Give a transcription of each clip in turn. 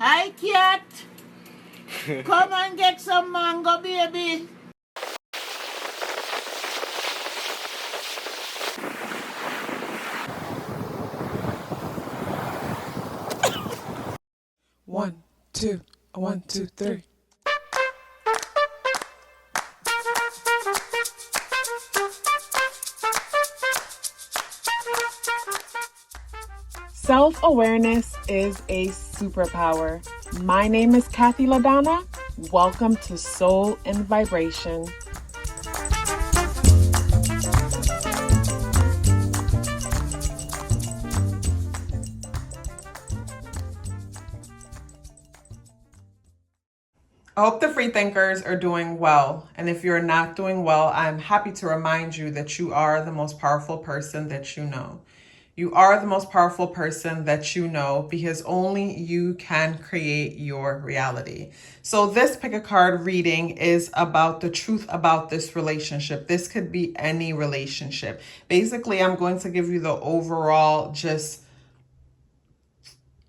Hi, cat. Come and get some mango, baby. One, two, 1, 2, 3. Self-awareness is a superpower. My name is KathyLaDonna. Welcome to Soul and Vibration. I hope the free thinkers are doing well. And if you're not doing well, I'm happy to remind you that you are the most powerful person that you know. You are the most powerful person that you know because only you can create your reality. So this pick a card reading is about the truth about this relationship. This could be any relationship. Basically, I'm going to give you the overall just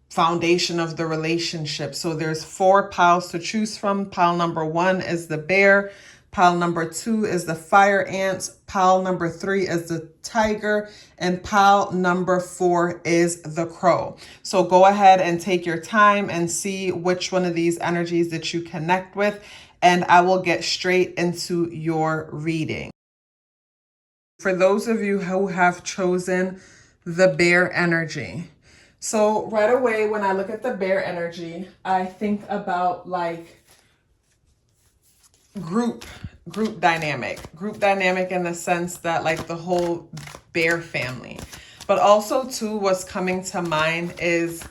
foundation of the relationship. So there's 4 piles to choose from. Pile number 1 is the bear. Pile number 2 is the fire ants. Pile number 3 is the tiger. And pile number 4 is the crow. So go ahead and take your time and see which one of these energies that you connect with. And I will get straight into your reading. For those of you who have chosen the bear energy, so right away, when I look at the bear energy, I think about like group dynamic in the sense that like the whole bear family. But also too, what's coming to mind is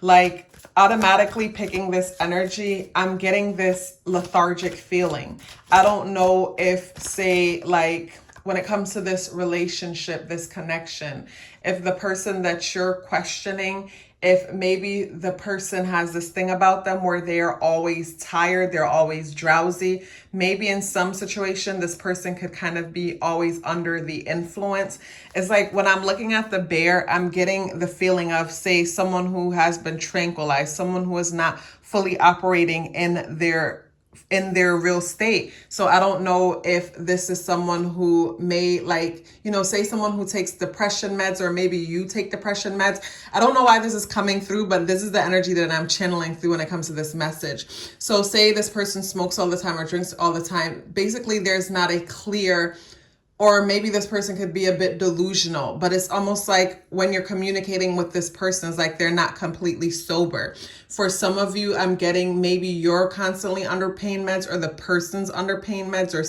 like automatically picking this energy, I'm getting this lethargic feeling. I don't know if, say, like when it comes to this relationship, this connection, if the person that you're questioning, if maybe the person has this thing about them where they are always tired, they're always drowsy. Maybe in some situation, this person could kind of be always under the influence. It's like when I'm looking at the bear, I'm getting the feeling of, say, someone who has been tranquilized, someone who is not fully operating in their real state. So I don't know if this is someone who may like, say someone who takes depression meds, or maybe you take depression meds. I don't know why this is coming through, but this is the energy that I'm channeling through when it comes to this message. So say this person smokes all the time or drinks all the time. Basically, there's not a clear, or maybe this person could be a bit delusional, but it's almost like when you're communicating with this person, it's like they're not completely sober. For some of you, I'm getting maybe you're constantly under pain meds, or the person's under pain meds, or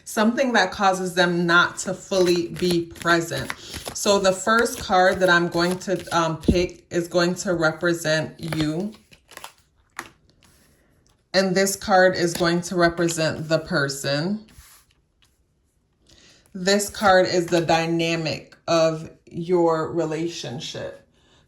something that causes them not to fully be present. So the first card that I'm going to pick is going to represent you. And this card is going to represent the person. This card is the dynamic of your relationship.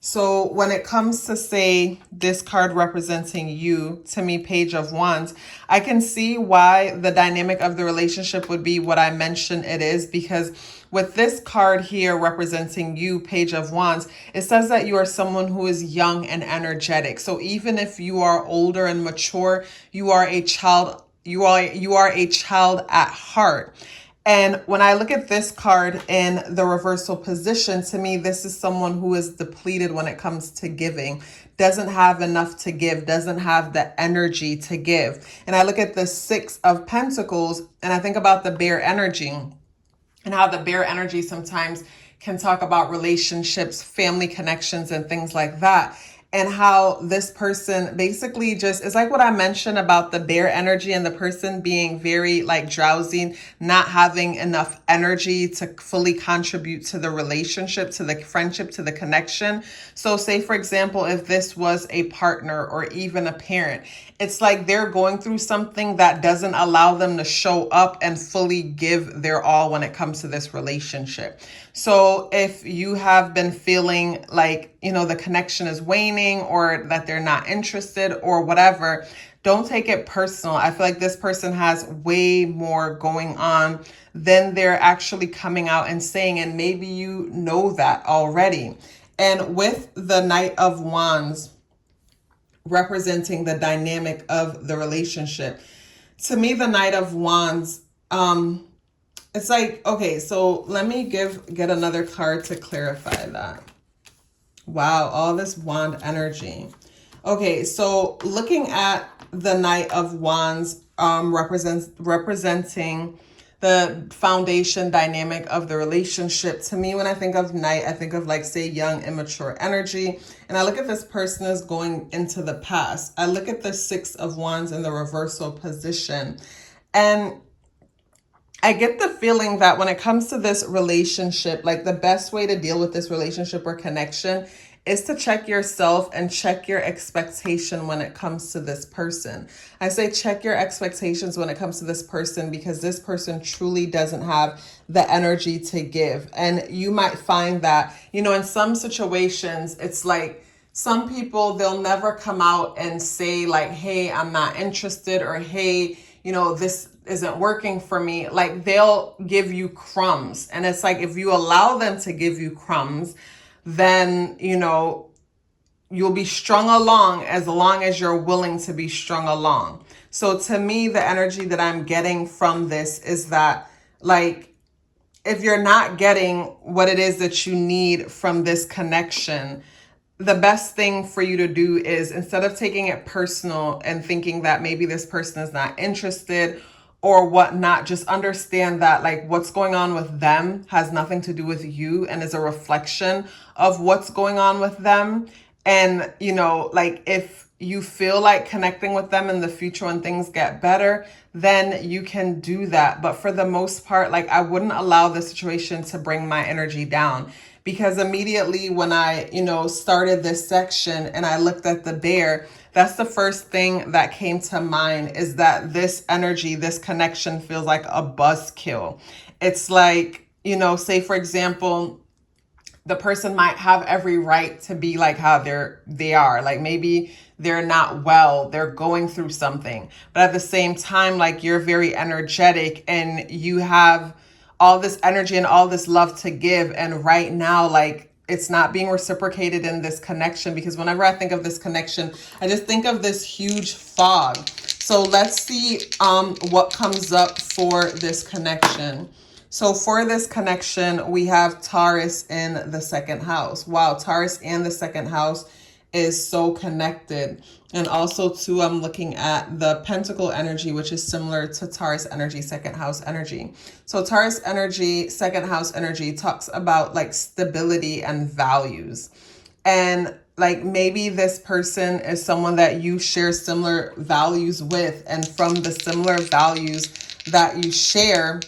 So when it comes to, say, this card representing you, to me, Page of Wands, I can see why the dynamic of the relationship would be what I mentioned it is, because with this card here representing you, Page of Wands, it says that you are someone who is young and energetic. So even if you are older and mature, you are a child. You are a child at heart. And when I look at this card in the reversal position, to me, this is someone who is depleted when it comes to giving, doesn't have enough to give, doesn't have the energy to give. And I look at the 6 of Pentacles and I think about the bear energy and how the bear energy sometimes can talk about relationships, family connections, and things like that. And how this person basically just is like what I mentioned about the bear energy and the person being very like drowsy, not having enough energy to fully contribute to the relationship, to the friendship, to the connection. So say, for example, if this was a partner or even a parent, it's like they're going through something that doesn't allow them to show up and fully give their all when it comes to this relationship. So if you have been feeling like, the connection is waning, or that they're not interested or whatever, don't take it personal. I feel like this person has way more going on than they're actually coming out and saying, and maybe you know that already. And with the Knight of Wands, representing the dynamic of the relationship. To me, the Knight of Wands, it's like, okay, so let me get another card to clarify that. Wow, all this wand energy. Okay, so looking at the Knight of Wands, representing the foundation dynamic of the relationship. To me, when I think of Knight, I think of, like, say, young, immature energy. And I look at this person as going into the past. I look at the Six of Wands in the reversal position. And I get the feeling that when it comes to this relationship, like, the best way to deal with this relationship or connection is to check yourself and check your expectation when it comes to this person. I say check your expectations when it comes to this person because this person truly doesn't have the energy to give. And you might find that, you know, in some situations, it's like some people, they'll never come out and say, like, hey, I'm not interested, or hey, you know, this isn't working for me. Like, they'll give you crumbs. And it's like, if you allow them to give you crumbs, then, you know, you'll be strung along as long as you're willing to be strung along. So to me, the energy that I'm getting from this is that, like, if you're not getting what it is that you need from this connection, the best thing for you to do is, instead of taking it personal and thinking that maybe this person is not interested or whatnot, just understand that, like, what's going on with them has nothing to do with you and is a reflection of what's going on with them. And, you know, like, if you feel like connecting with them in the future when things get better, then you can do that. But for the most part, like, I wouldn't allow the situation to bring my energy down. Because immediately when I, you know, started this section and I looked at the bear, that's the first thing that came to mind, is that this energy, this connection feels like a buzzkill. It's like, you know, say for example, the person might have every right to be like how they are. Like, maybe they're not well, they're going through something. But at the same time, like, you're very energetic and you have all this energy and all this love to give. And right now, like, it's not being reciprocated in this connection, because whenever I think of this connection, I just think of this huge fog. So let's see what comes up for this connection. So for this connection, we have Taurus in the second house. Wow, Taurus and the second house is so connected. And also too, I'm looking at the Pentacle energy, which is similar to Taurus energy, second house energy. So Taurus energy, second house energy talks about, like, stability and values. And, like, maybe this person is someone that you share similar values with. And from the similar values that you share,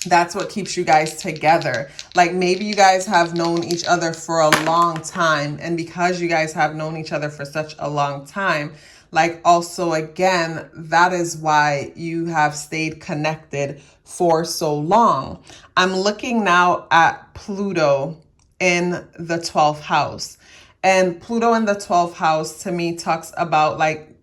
that's what keeps you guys together. Like, maybe you guys have known each other for a long time. And because you guys have known each other for such a long time, like, also, again, that is why you have stayed connected for so long. I'm looking now at Pluto in the 12th house. And Pluto in the 12th house to me talks about, like,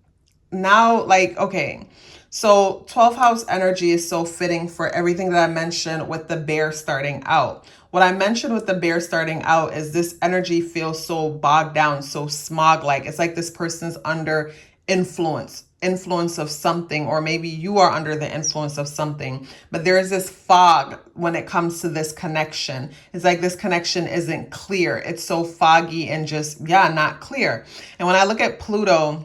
now, like, okay, so 12th house energy is so fitting for everything that I mentioned with the bear starting out. What I mentioned with the bear starting out is this energy feels so bogged down, so smog-like. It's like this person's under influence of something, or maybe you are under the influence of something. But there is this fog when it comes to this connection. It's like this connection isn't clear. It's so foggy and just, yeah, not clear. And when I look at Pluto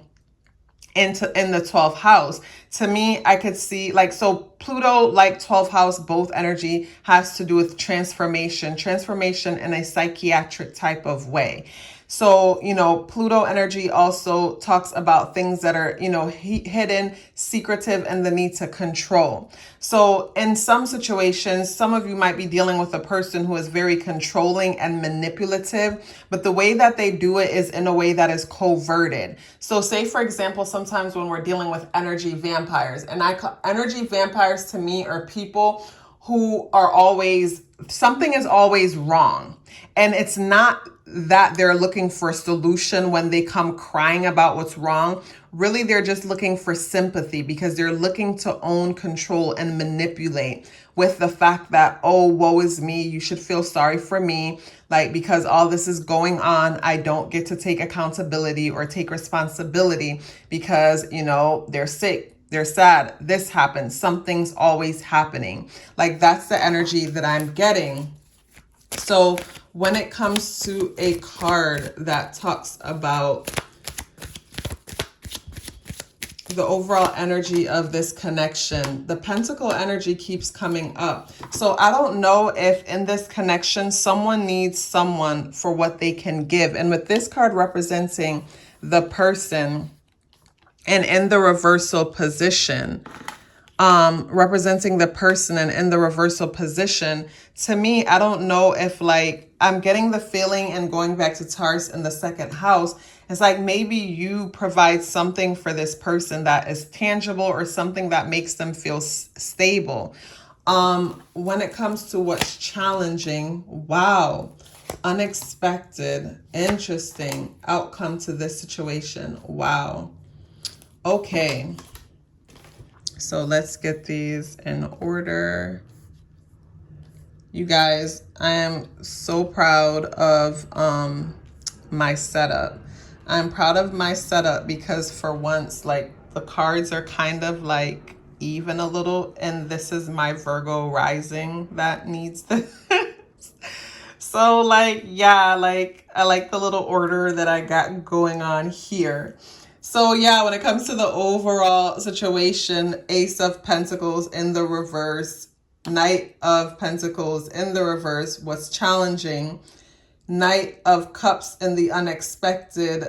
in the 12th house, to me, I could see, like, so Pluto, like 12th house, both energy has to do with transformation in a psychiatric type of way. So, you know, Pluto energy also talks about things that are, you know, hidden, secretive, and the need to control. So in some situations, some of you might be dealing with a person who is very controlling and manipulative, but the way that they do it is in a way that is coverted. So say, for example, sometimes when we're dealing with energy vampires, and energy vampires to me are people who are always, something is always wrong. And it's not that they're looking for a solution when they come crying about what's wrong. Really, they're just looking for sympathy because they're looking to own, control, and manipulate with the fact that, oh, woe is me. You should feel sorry for me. Like, because all this is going on, I don't get to take accountability or take responsibility because, they're sick. They're sad. This happens. Something's always happening. Like, that's the energy that I'm getting. So when it comes to a card that talks about the overall energy of this connection, the Pentacle energy keeps coming up. So I don't know if in this connection, someone needs someone for what they can give. And with this card representing the person and in the reversal position, representing the person and in the reversal position, to me, I don't know if I'm getting the feeling, and going back to Taurus in the second house, it's like maybe you provide something for this person that is tangible or something that makes them feel stable. When it comes to what's challenging, wow, unexpected, interesting outcome to this situation. Wow. Okay. So let's get these in order. You guys, I am so proud of my setup. I'm proud of my setup because for once, the cards are kind of even a little, and this is my Virgo rising that needs this. So yeah, I like the little order that I got going on here. So yeah, when it comes to the overall situation, Ace of Pentacles in the reverse, Knight of Pentacles in the reverse, what's challenging, Knight of Cups in the unexpected,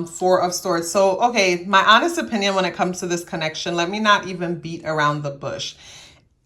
Four of Swords. So, okay, my honest opinion when it comes to this connection, let me not even beat around the bush.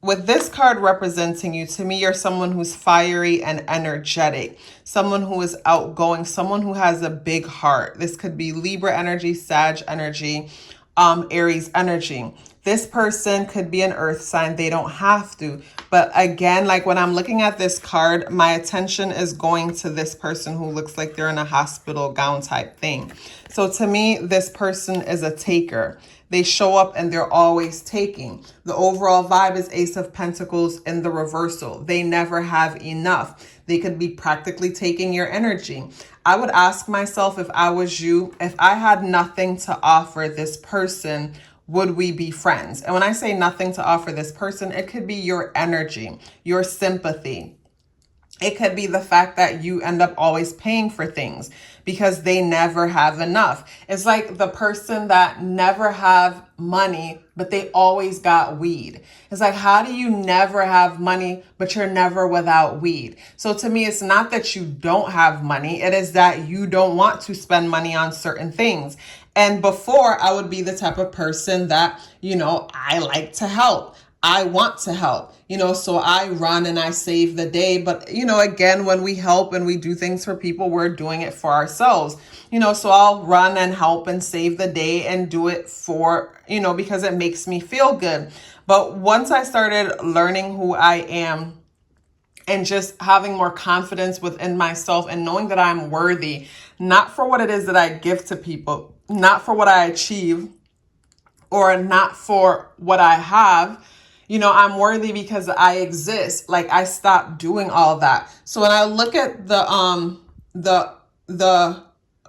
With this card representing you, to me, you're someone who's fiery and energetic, someone who is outgoing, someone who has a big heart. This could be Libra energy, Sag energy, Aries energy. This person could be an earth sign. They don't have to. But again, when I'm looking at this card, my attention is going to this person who looks like they're in a hospital gown type thing. So to me, this person is a taker. They show up and they're always taking. The overall vibe is Ace of Pentacles in the reversal. They never have enough. They could be practically taking your energy. I would ask myself, if I was you, if I had nothing to offer this person, would we be friends? And when I say nothing to offer this person, it could be your energy, your sympathy. It could be the fact that you end up always paying for things because they never have enough. It's like the person that never have money, but they always got weed. It's like, how do you never have money, but you're never without weed? So to me, it's not that you don't have money. It is that you don't want to spend money on certain things. And before, I would be the type of person that, I like to help. I want to help, so I run and I save the day. But, again, when we help and we do things for people, we're doing it for ourselves, so I'll run and help and save the day and do it for, because it makes me feel good. But once I started learning who I am and just having more confidence within myself and knowing that I'm worthy, not for what it is that I give to people, not for what I achieve, or not for what I have, I'm worthy because I exist. I stopped doing all that. So when I look at the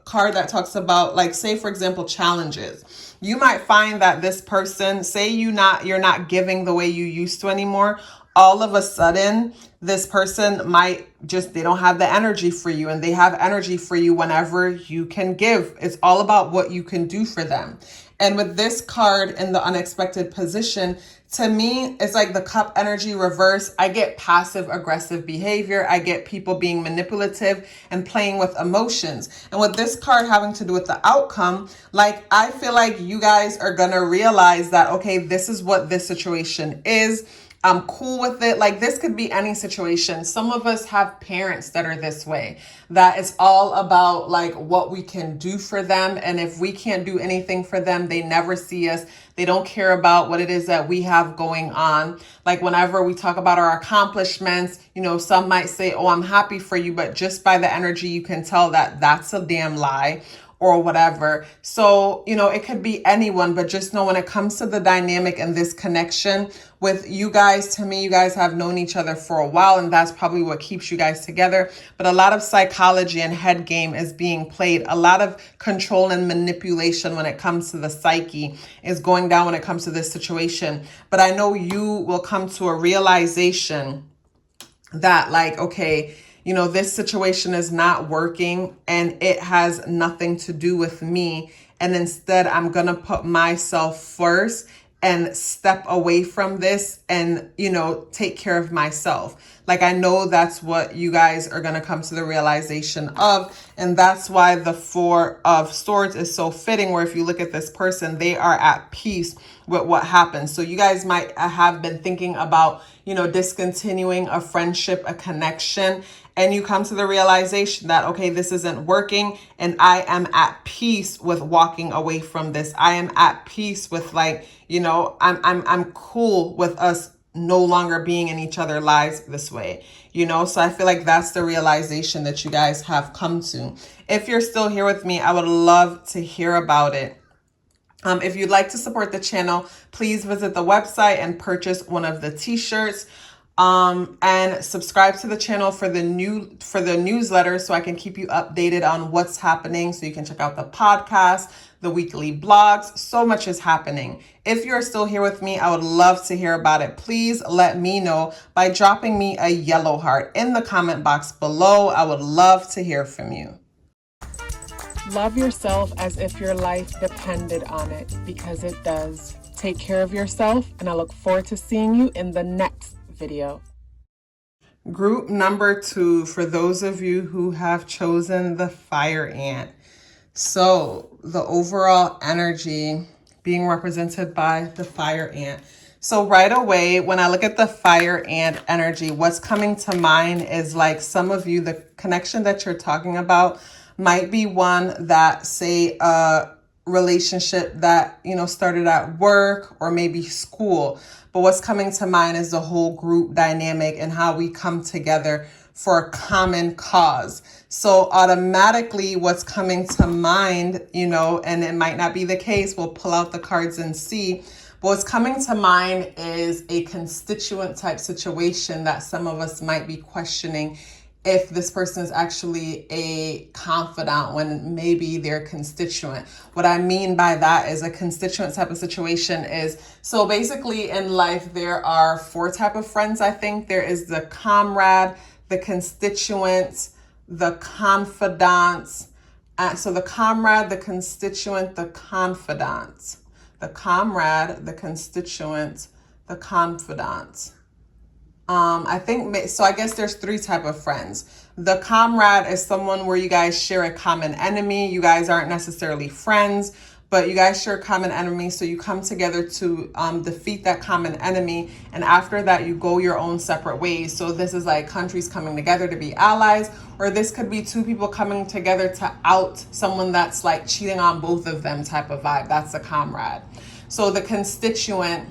card that talks about, say, for example, challenges, you might find that this person, say you're not giving the way you used to anymore. All of a sudden, this person might they don't have the energy for you, and they have energy for you whenever you can give. It's all about what you can do for them. And with this card in the unexpected position, to me, it's like the cup energy reverse. I get passive aggressive behavior. I get people being manipulative and playing with emotions. And with this card having to do with the outcome, I feel like you guys are going to realize that, okay, this is what this situation is. I'm cool with it. Like, this could be any situation. Some of us have parents that are this way, that it's all about like what we can do for them. And if we can't do anything for them, they never see us. They don't care about what it is that we have going on. Like, whenever we talk about our accomplishments, you know, some might say, oh, I'm happy for you. But just by the energy, you can tell that that's a damn lie, or whatever. So, you know, it could be anyone, but just know when it comes to the dynamic and this connection with you guys, to me, you guys have known each other for a while, and that's probably what keeps you guys together. But a lot of psychology and head game is being played. A lot of control and manipulation when it comes to the psyche is going down when it comes to this situation. But I know you will come to a realization that, like, okay, you know, this situation is not working and it has nothing to do with me. And instead, I'm going to put myself first and step away from this and, you know, take care of myself. Like, I know that's what you guys are going to come to the realization of. And that's why the Four of Swords is so fitting, where if you look at this person, they are at peace with what happened. So you guys might have been thinking about, you know, discontinuing a friendship, a connection, and you come to the realization that, okay, this isn't working, and I am at peace with walking away from this. I am at peace with, like, you know, I'm cool with us no longer being in each other's lives this way, you know? So I feel like that's the realization that you guys have come to. If you're still here with me, I would love to hear about it. If you'd like to support the channel, please visit the website and purchase one of the t-shirts. And subscribe to the channel for the newsletter, so I can keep you updated on what's happening. So you can check out the podcast, the weekly blogs. So much is happening. If you're still here with me, I would love to hear about it. Please let me know by dropping me a yellow heart in the comment box below. I would love to hear from you. Love yourself as if your life depended on it, because it does. Take care of yourself, and I look forward to seeing you in the next video. Group number 2, for those of you who have chosen the fire ant. So the overall energy being represented by the fire ant. So right away, when I look at the fire ant energy, what's coming to mind is, like, some of you, the connection that you're talking about might be one that, say, relationship that, you know, started at work or maybe school. But what's coming to mind is the whole group dynamic and how we come together for a common cause. So automatically what's coming to mind, you know, and it might not be the case, we'll pull out the cards and see. But what's coming to mind is a constituent type situation that some of us might be questioning if this person is actually a confidant when maybe they're constituent. What I mean by that is a constituent type of situation is, so basically in life, there are 4 type of friends, I think. There is the comrade, the constituent, the confidant. So the comrade, the constituent, the confidant. The comrade, the constituent, the confidant. I think, so I guess there's 3 type of friends. The comrade is someone where you guys share a common enemy. You guys aren't necessarily friends, but you guys share a common enemy. So you come together to defeat that common enemy. And after that, you go your own separate ways. So this is like countries coming together to be allies, or this could be 2 people coming together to out someone that's like cheating on both of them type of vibe. That's a comrade. So the constituent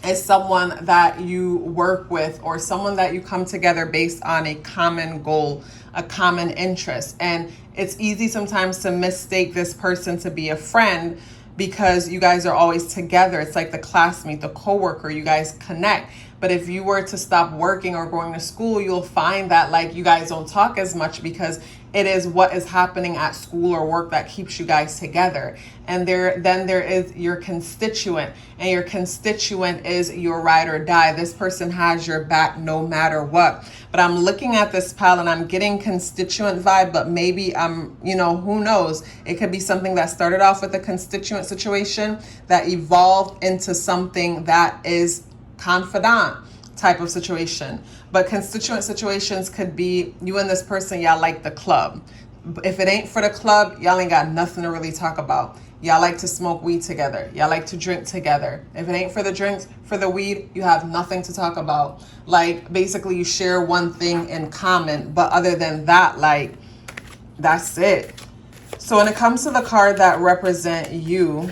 is someone that you work with, or someone that you come together based on a common goal, a common interest. And it's easy sometimes to mistake this person to be a friend because you guys are always together. It's like the classmate, the coworker, you guys connect. But if you were to stop working or going to school, you'll find that, like, you guys don't talk as much because it is what is happening at school or work that keeps you guys together. And then there is your constituent, and your constituent is your ride or die. This person has your back no matter what. But I'm looking at this pile and I'm getting constituent vibe, but maybe you know, who knows? It could be something that started off with a constituent situation that evolved into something that is confidant type of situation. But constituent situations could be you and this person, y'all like the club. If it ain't for the club, y'all ain't got nothing to really talk about. Y'all like to smoke weed together. Y'all like to drink together. If it ain't for the drinks, for the weed, you have nothing to talk about. Like, basically, you share one thing in common, but other than that, like, that's it. So when it comes to the card that represent you,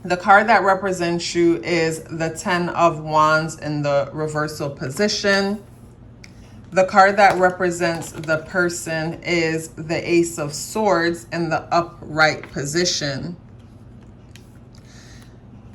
the card that represents you is the 10 of Wands in the reversal position. The card that represents the person is the Ace of Swords in the upright position.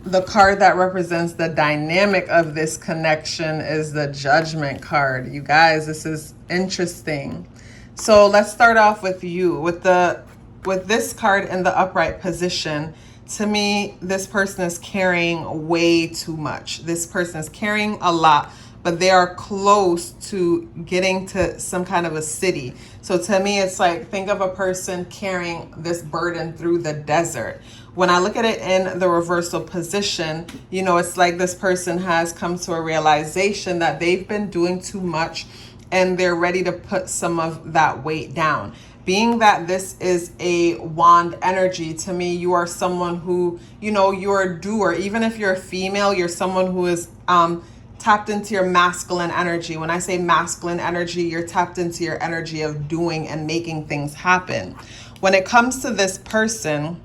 The card that represents the dynamic of this connection is the Judgment card. You guys, this is interesting. So let's start off with you. With this card in the upright position, to me, this person is carrying way too much. This person is carrying a lot, but they are close to getting to some kind of a city. So to me, it's like, think of a person carrying this burden through the desert. When I look at it in the reversal position, you know, it's like this person has come to a realization that they've been doing too much and they're ready to put some of that weight down. Being that this is a wand energy, to me, you are someone who, you know, you're a doer. Even if you're a female, you're someone who is tapped into your masculine energy. When I say masculine energy, you're tapped into your energy of doing and making things happen. When it comes to this person,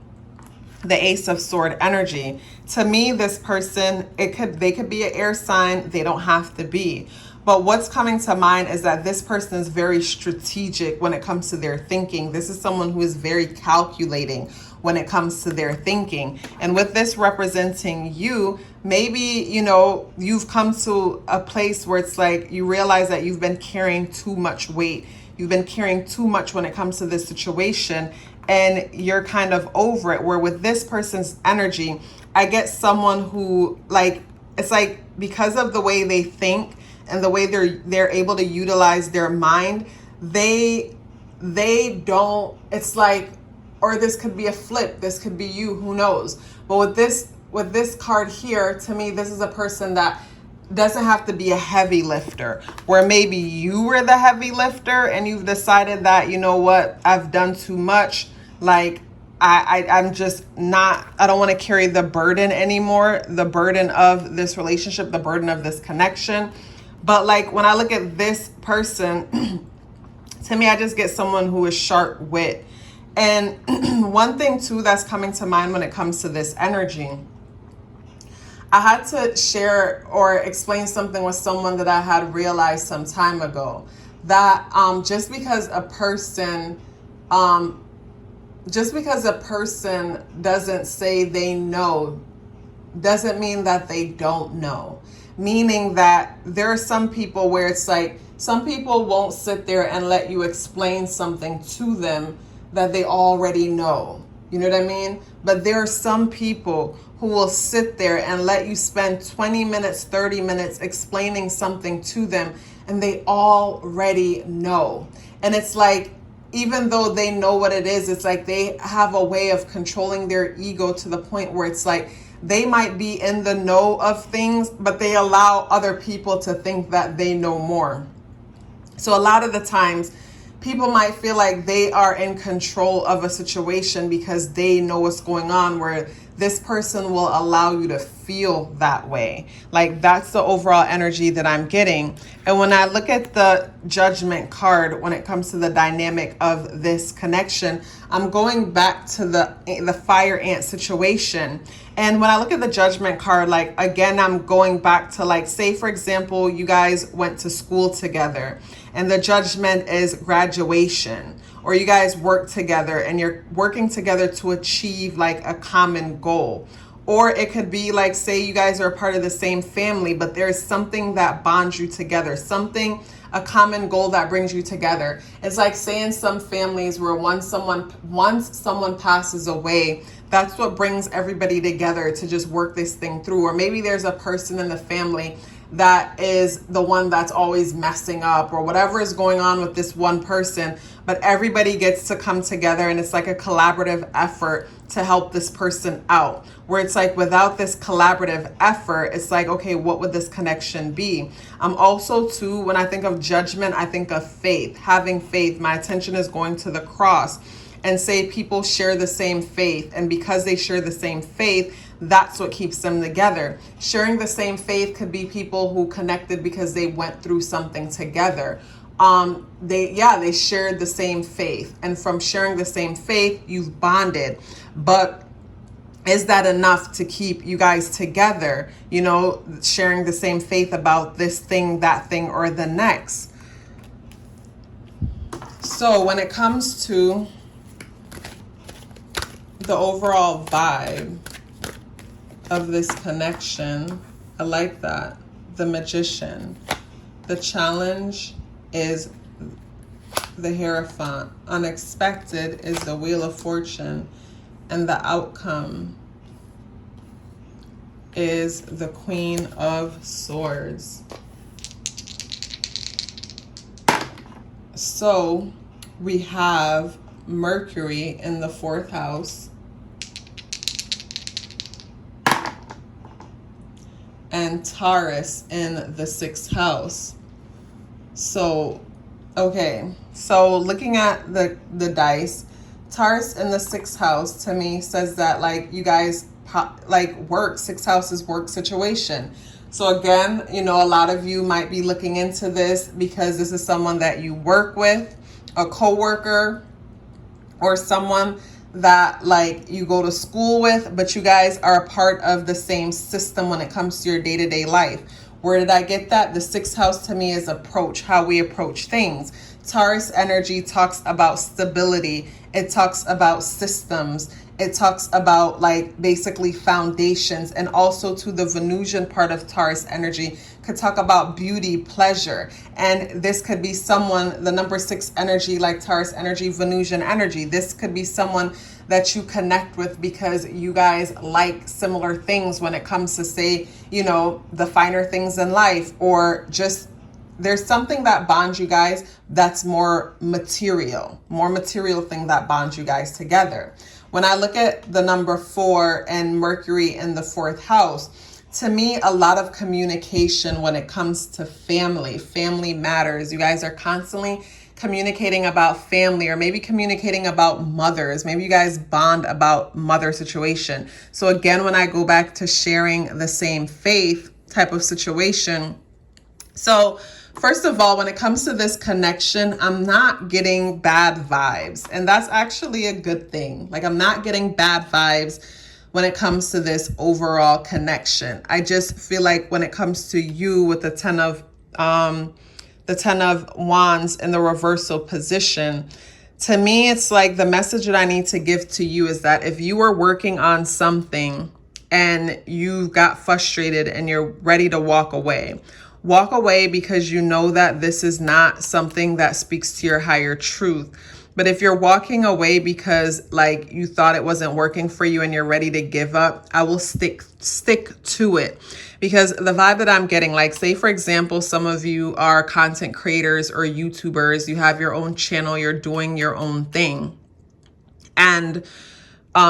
the Ace of Sword energy, to me, this person, they could be an air sign. They don't have to be. But what's coming to mind is that this person is very strategic when it comes to their thinking. This is someone who is very calculating when it comes to their thinking. And with this representing you, maybe, you know, you've come to a place where it's like you realize that you've been carrying too much weight. You've been carrying too much when it comes to this situation, and you're kind of over it. Where with this person's energy, I get someone who, like, it's like because of the way they think and the way they're able to utilize their mind, they don't, it's like, or this could be a flip, this could be you, who knows. But with this card here, to me, this is a person that doesn't have to be a heavy lifter, where maybe you were the heavy lifter and you've decided that, you know what, I've done too much. Like, I'm just not, I don't want to carry the burden anymore, the burden of this relationship, the burden of this connection. But like, when I look at this person, to me, I just get someone who is sharp wit. And one thing too that's coming to mind when it comes to this energy, I had to share or explain something with someone that I had realized some time ago, that just because a person doesn't say they know, doesn't mean that they don't know. Meaning that there are some people where it's like, some people won't sit there and let you explain something to them that they already know. You know what I mean? But there are some people who will sit there and let you spend 20 minutes, 30 minutes explaining something to them, and they already know. And it's like, even though they know what it is, it's like they have a way of controlling their ego to the point where it's like they might be in the know of things, but they allow other people to think that they know more. So a lot of the times, people might feel like they are in control of a situation because they know what's going on, where this person will allow you to feel that way. Like, that's the overall energy that I'm getting. And when I look at the Judgment card, when it comes to the dynamic of this connection, I'm going back to the fire ant situation. And when I look at the Judgment card, like, again, I'm going back to, like, say, for example, you guys went to school together and the Judgment is graduation, or you guys work together and you're working together to achieve like a common goal. Or it could be like, say you guys are a part of the same family, but there's something that bonds you together, a common goal that brings you together. It's like, say in some families where once someone passes away, that's what brings everybody together to just work this thing through. Or maybe there's a person in the family that is the one that's always messing up, or whatever is going on with this one person, but everybody gets to come together and it's like a collaborative effort to help this person out. Where it's like, without this collaborative effort, it's like, okay, what would this connection be? Also too, when I think of Judgment, I think of faith, having faith. My attention is going to the cross. and say people share the same faith. And because they share the same faith, that's what keeps them together. Sharing the same faith could be people who connected because they went through something together. They shared the same faith. And from sharing the same faith, you've bonded. But is that enough to keep you guys together? You know, sharing the same faith about this thing, that thing, or the next. So when it comes to the overall vibe of this connection, I like that. The Magician. The challenge is the Hierophant. Unexpected is the Wheel of Fortune. And the outcome is the Queen of Swords. So we have Mercury in the 4th house and Taurus in the 6th house. So, okay. So looking at the dice, Taurus in the 6th house to me says that like you guys like work. 6th house is work situation. So again, you know, a lot of you might be looking into this because this is someone that you work with, a coworker, or someone that like you go to school with, but you guys are a part of the same system when it comes to your day-to-day life. Where did I get that? The 6th house to me is approach, how we approach things. Taurus energy talks about stability. It talks about systems. It talks about like basically foundations, and also to the Venusian part of Taurus energy could talk about beauty, pleasure. And this could be someone, the number 6 energy, like Taurus energy, Venusian energy. This could be someone that you connect with because you guys like similar things when it comes to, say, you know, the finer things in life, or just there's something that bonds you guys that's more material thing that bonds you guys together. When I look at the number 4 and Mercury in the 4th house, to me, a lot of communication when it comes to family. Family matters. You guys are constantly communicating about family, or maybe communicating about mothers. Maybe you guys bond about mother situation. So again, when I go back to sharing the same faith type of situation, so first of all, when it comes to this connection, I'm not getting bad vibes. And that's actually a good thing. Like, I'm not getting bad vibes when it comes to this overall connection. I just feel like when it comes to you with the 10 of Wands in the reversal position, to me, it's like the message that I need to give to you is that if you were working on something and you got frustrated and you're ready to walk away because you know that this is not something that speaks to your higher truth. But if you're walking away because like you thought it wasn't working for you and you're ready to give up, I will stick to it. Because the vibe that I'm getting, like, say for example, some of you are content creators or YouTubers, you have your own channel, you're doing your own thing. And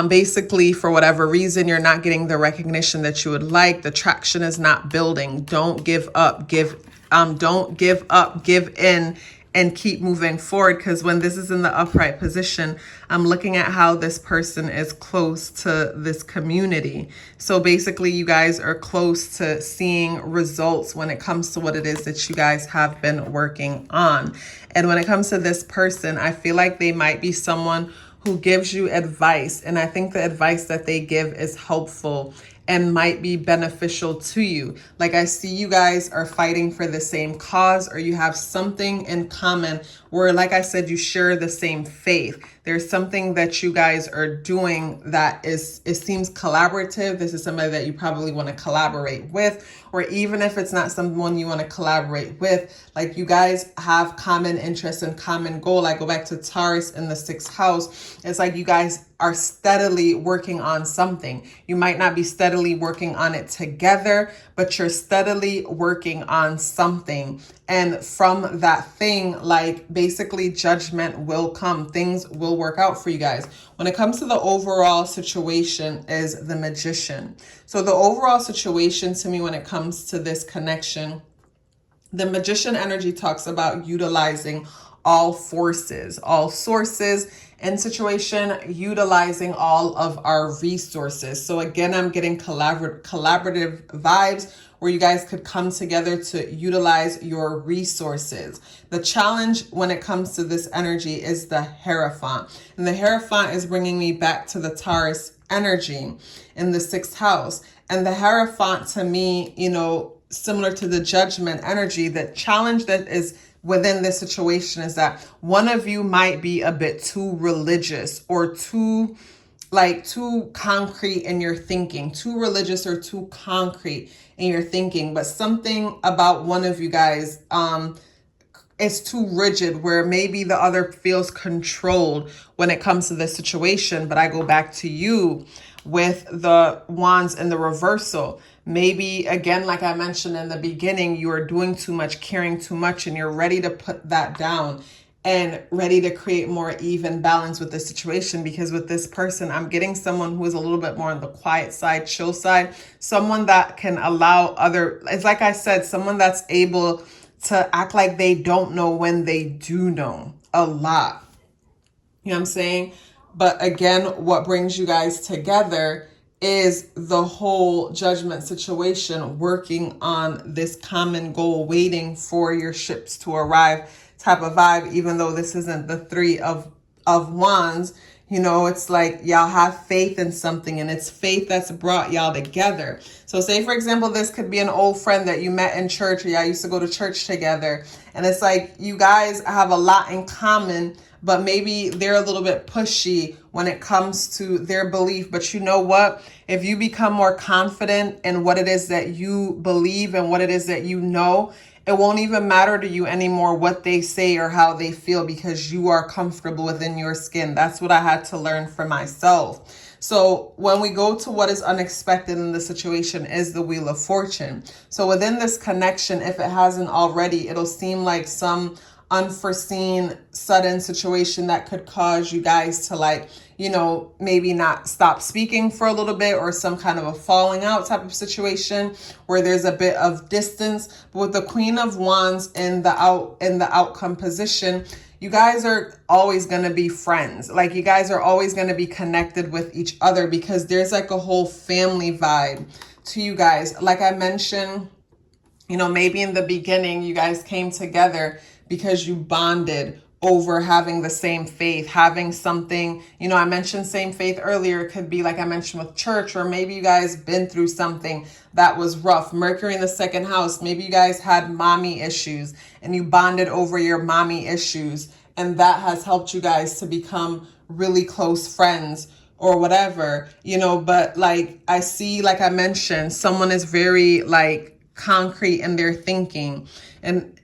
basically, for whatever reason, you're not getting the recognition that you would like. The traction is not building. Don't give up. Don't give up. Give in and keep moving forward. Because when this is in the upright position, I'm looking at how this person is close to this community. So basically, you guys are close to seeing results when it comes to what it is that you guys have been working on. And when it comes to this person, I feel like they might be someone who gives you advice. And I think the advice that they give is helpful and might be beneficial to you. Like, I see you guys are fighting for the same cause, or you have something in common where, like I said, you share the same faith. There's something that you guys are doing that it seems collaborative. This is somebody that you probably want to collaborate with, or even if it's not someone you want to collaborate with, like you guys have common interests and common goal. I go back to Taurus in the 6th house. It's like you guys are steadily working on something. You might not be steadily working on it together, but you're steadily working on something. And from that thing, like basically judgment will come. Things will work out for you guys. When it comes to the overall situation is the Magician. So the overall situation to me when it comes to this connection, the Magician energy talks about utilizing all forces, all sources, in situation, utilizing all of our resources. So again, I'm getting collaborative vibes where you guys could come together to utilize your resources. The challenge when it comes to this energy is the Hierophant. And the Hierophant is bringing me back to the Taurus energy in the 6th house. And the Hierophant to me, similar to the Judgment energy, the challenge that is within this situation is that one of you might be a bit too religious or too concrete in your thinking, too religious or too concrete in your thinking. But something about one of you guys is too rigid, where maybe the other feels controlled when it comes to this situation. But I go back to you with the Wands and the reversal. Maybe, again, like I mentioned in the beginning, you are doing too much, caring too much, and you're ready to put that down and ready to create more even balance with the situation. Because with this person, I'm getting someone who is a little bit more on the quiet side, chill side, someone that can allow it's like I said, someone that's able to act like they don't know when they do know a lot. You know what I'm saying? But again, what brings you guys together is the whole Judgment situation, working on this common goal, waiting for your ships to arrive type of vibe. Even though this isn't the 3 of Wands, it's like y'all have faith in something, and it's faith that's brought y'all together. So say, for example, this could be an old friend that you met in church, or y'all used to go to church together. And it's like you guys have a lot in common, but maybe they're a little bit pushy when it comes to their belief. But you know what? If you become more confident in what it is that you believe and what it is that you know, it won't even matter to you anymore what they say or how they feel, because you are comfortable within your skin. That's what I had to learn for myself. So when we go to what is unexpected in the situation is the Wheel of Fortune. So within this connection, if it hasn't already, it'll seem like some unforeseen sudden situation that could cause you guys to maybe not stop speaking for a little bit, or some kind of a falling out type of situation where there's a bit of distance. But with the Queen of Wands in the outcome position, you guys are always going to be friends. Like, you guys are always going to be connected with each other, because there's like a whole family vibe to you guys. Like I mentioned, maybe in the beginning you guys came together because you bonded over having the same faith, having something, I mentioned same faith earlier. It could be like I mentioned with church, or maybe you guys been through something that was rough. Mercury in the 2nd house. Maybe you guys had mommy issues and you bonded over your mommy issues, and that has helped you guys to become really close friends or whatever, but like I see, like I mentioned, someone is very concrete in their thinking. And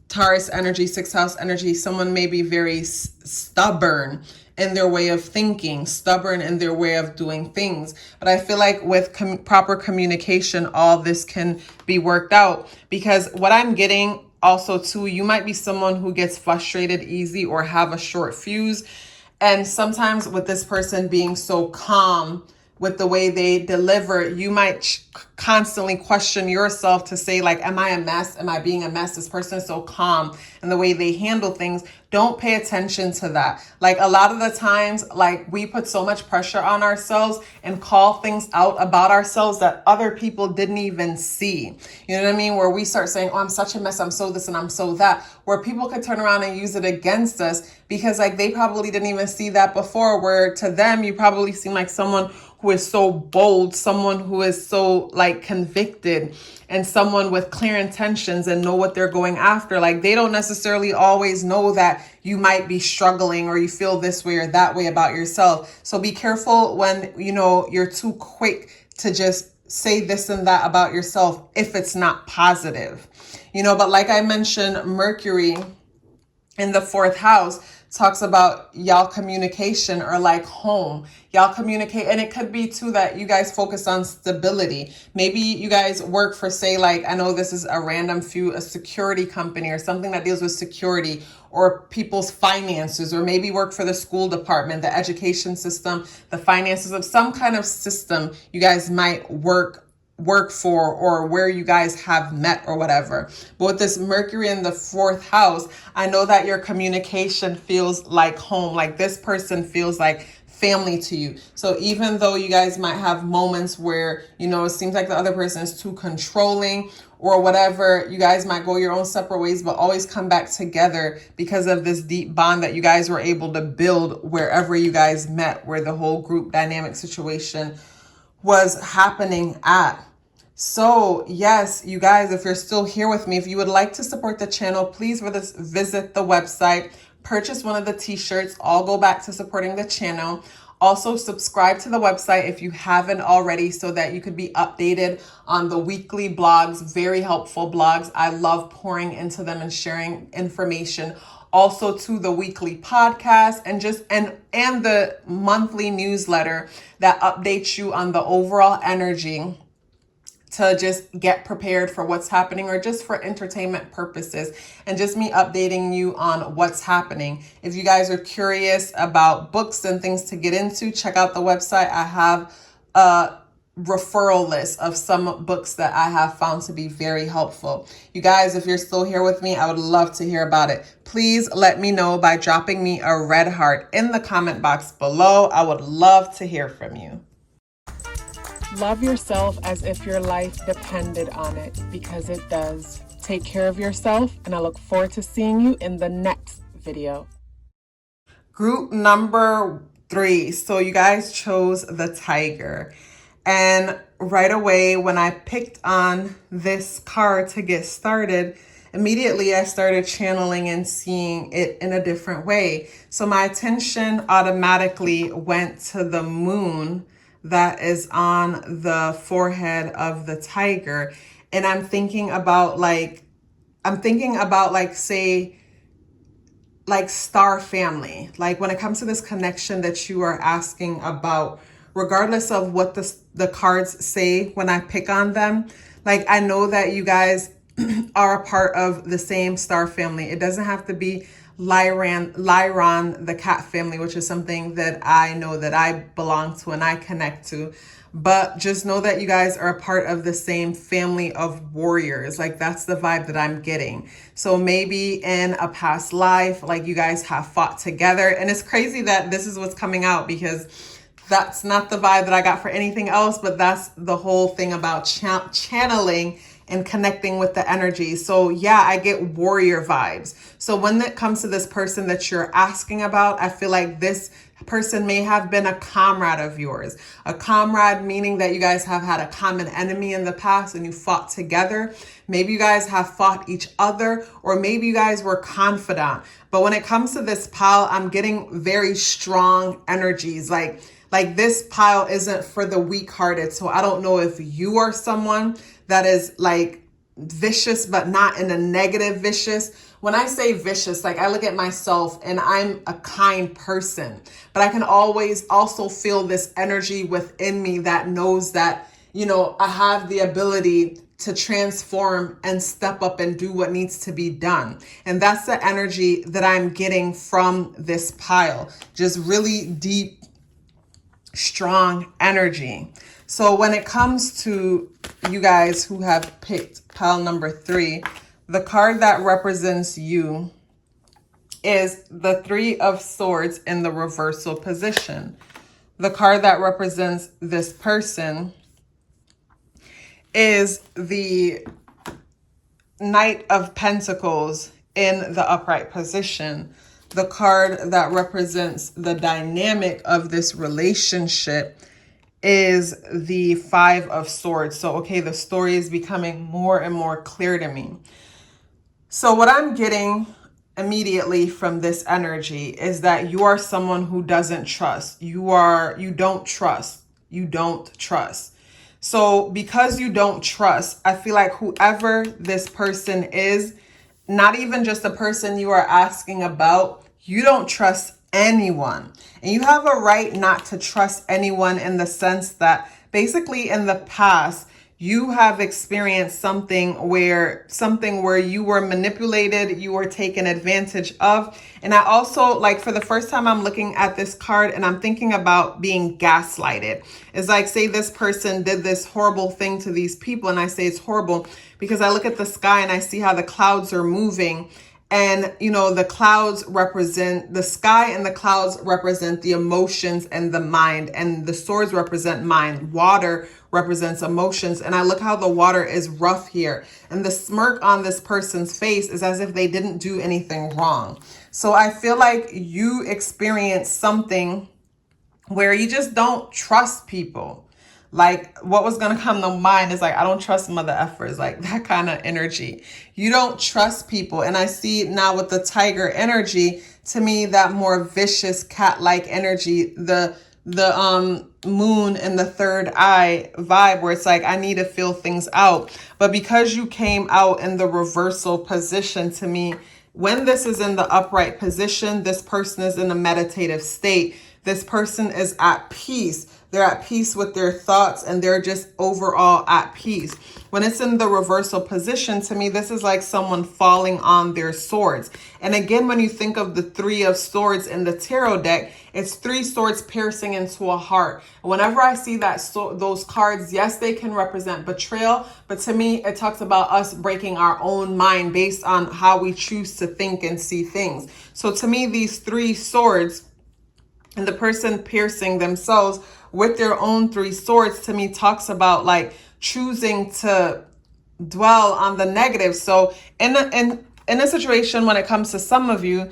Taurus energy, 6th house energy, someone may be very stubborn in their way of thinking, stubborn in their way of doing things. But I feel like with proper communication, all this can be worked out. Because what I'm getting also too, you might be someone who gets frustrated easy or have a short fuse. And sometimes with this person being so calm with the way they deliver, you might constantly question yourself to say, am I a mess? Am I being a mess? This person is so calm and the way they handle things. Don't pay attention to that. A lot of the times, we put so much pressure on ourselves and call things out about ourselves that other people didn't even see. You know what I mean? Where we start saying, oh, I'm such a mess. I'm so this and I'm so that, where people could turn around and use it against us, because they probably didn't even see that before, where to them, you probably seem like someone who is so bold, someone who is so convicted, and someone with clear intentions and know what they're going after. They don't necessarily always know that you might be struggling or you feel this way or that way about yourself. So be careful when, you're too quick to just say this and that about yourself if it's not positive. But like I mentioned, Mercury in the 4th house talks about y'all communication, or home. Y'all communicate, and it could be too that you guys focus on stability. Maybe you guys work for, say, I know this is a random few, a security company or something that deals with security or people's finances, or maybe work for the school department, the education system, the finances of some kind of system. You guys might work work for or where you guys have met or whatever. But with this Mercury in the 4th house, I know that your communication feels like home. Like this person feels like family to you. So even though you guys might have moments where, you know, it seems like the other person is too controlling or whatever, you guys might go your own separate ways, but always come back together because of this deep bond that you guys were able to build wherever you guys met, where the whole group dynamic situation was happening at. So yes, you guys, if you're still here with me, if you would like to support the channel, please visit the website, purchase one of the t-shirts, all go back to supporting the channel. Also subscribe to the website if you haven't already so that you could be updated on the weekly blogs, very helpful blogs. I love pouring into them and sharing information. Also to the weekly podcast and the monthly newsletter that updates you on the overall energy to just get prepared for what's happening or just for entertainment purposes, and just me updating you on what's happening. If you guys are curious about books and things to get into, check out the website. I have a referral list of some books that I have found to be very helpful. You guys, if you're still here with me, I would love to hear about it. Please let me know by dropping me a red heart in the comment box below. I would love to hear from you. Love yourself as if your life depended on it, because it does. Take care of yourself, and I look forward to seeing you in the next video. Group number 3. So you guys chose the tiger. And right away, when I picked on this card to get started, immediately I started channeling and seeing it in a different way. So my attention automatically went to the moon that is on the forehead of the tiger. And I'm thinking about say, like star family. Like when it comes to this connection that you are asking about, regardless of what the cards say when I pick on them, like I know that you guys are a part of the same star family. It doesn't have to be Lyran, the cat family, which is something that I know that I belong to and I connect to. But just know that you guys are a part of the same family of warriors. Like that's the vibe that I'm getting. So maybe in a past life, like you guys have fought together. And it's crazy that this is what's coming out, because that's not the vibe that I got for anything else. But that's the whole thing about channeling and connecting with the energy. So yeah, I get warrior vibes. So when it comes to this person that you're asking about, I feel like this person may have been a comrade of yours. A comrade meaning that you guys have had a common enemy in the past and you fought together. Maybe you guys have fought each other, or maybe you guys were confidant. But when it comes to this pile, I'm getting very strong energies. Like this pile isn't for the weak-hearted. So I don't know if you are someone that is like vicious, but not in a negative vicious. When I say vicious, like I look at myself and I'm a kind person, but I can always also feel this energy within me that knows that, you know, I have the ability to transform and step up and do what needs to be done. And that's the energy that I'm getting from this pile. Just really deep, strong energy. So when it comes to you guys who have picked pile number 3, the card that represents you is the 3 of Swords in the reversal position. The card that represents this person is the Knight of Pentacles in the upright position. The card that represents the dynamic of this relationship is the 5 of Swords. So, okay, the story is becoming more and more clear to me. So what I'm getting immediately from this energy is that you are someone who doesn't trust. You don't trust. So because you don't trust, I feel like whoever this person is, not even just the person you are asking about, you don't trust anyone. And you have a right not to trust anyone, in the sense that basically in the past, you have experienced something where you were manipulated, you were taken advantage of. And I also, like, for the first time I'm looking at this card and I'm thinking about being gaslighted. It's like, say this person did this horrible thing to these people, and I say it's horrible because I look at the sky and I see how the clouds are moving. And, you know, the clouds represent the sky, and the clouds represent the emotions and the mind, and the swords represent mind. Water represents emotions. And I look how the water is rough here. And the smirk on this person's face is as if they didn't do anything wrong. So I feel like you experienced something where you just don't trust people. Like, what was going to come to mind is like, I don't trust mother effers, like that kind of energy. You don't trust people. And I see now with the tiger energy, to me, that more vicious cat-like energy, the moon in the third eye vibe, where it's like, I need to feel things out. But because you came out in the reversal position, to me, when this is in the upright position, this person is in a meditative state. This person is at peace. They're at peace with their thoughts, and they're just overall at peace. When it's in the reversal position, to me, this is like someone falling on their swords. And again, when you think of the 3 of swords in the tarot deck, it's 3 swords piercing into a heart. Whenever I see that those cards, yes, they can represent betrayal, but to me, it talks about us breaking our own mind based on how we choose to think and see things. So to me, these 3 swords and the person piercing themselves with their own 3 swords, to me, talks about like choosing to dwell on the negative. So in a situation, when it comes to some of you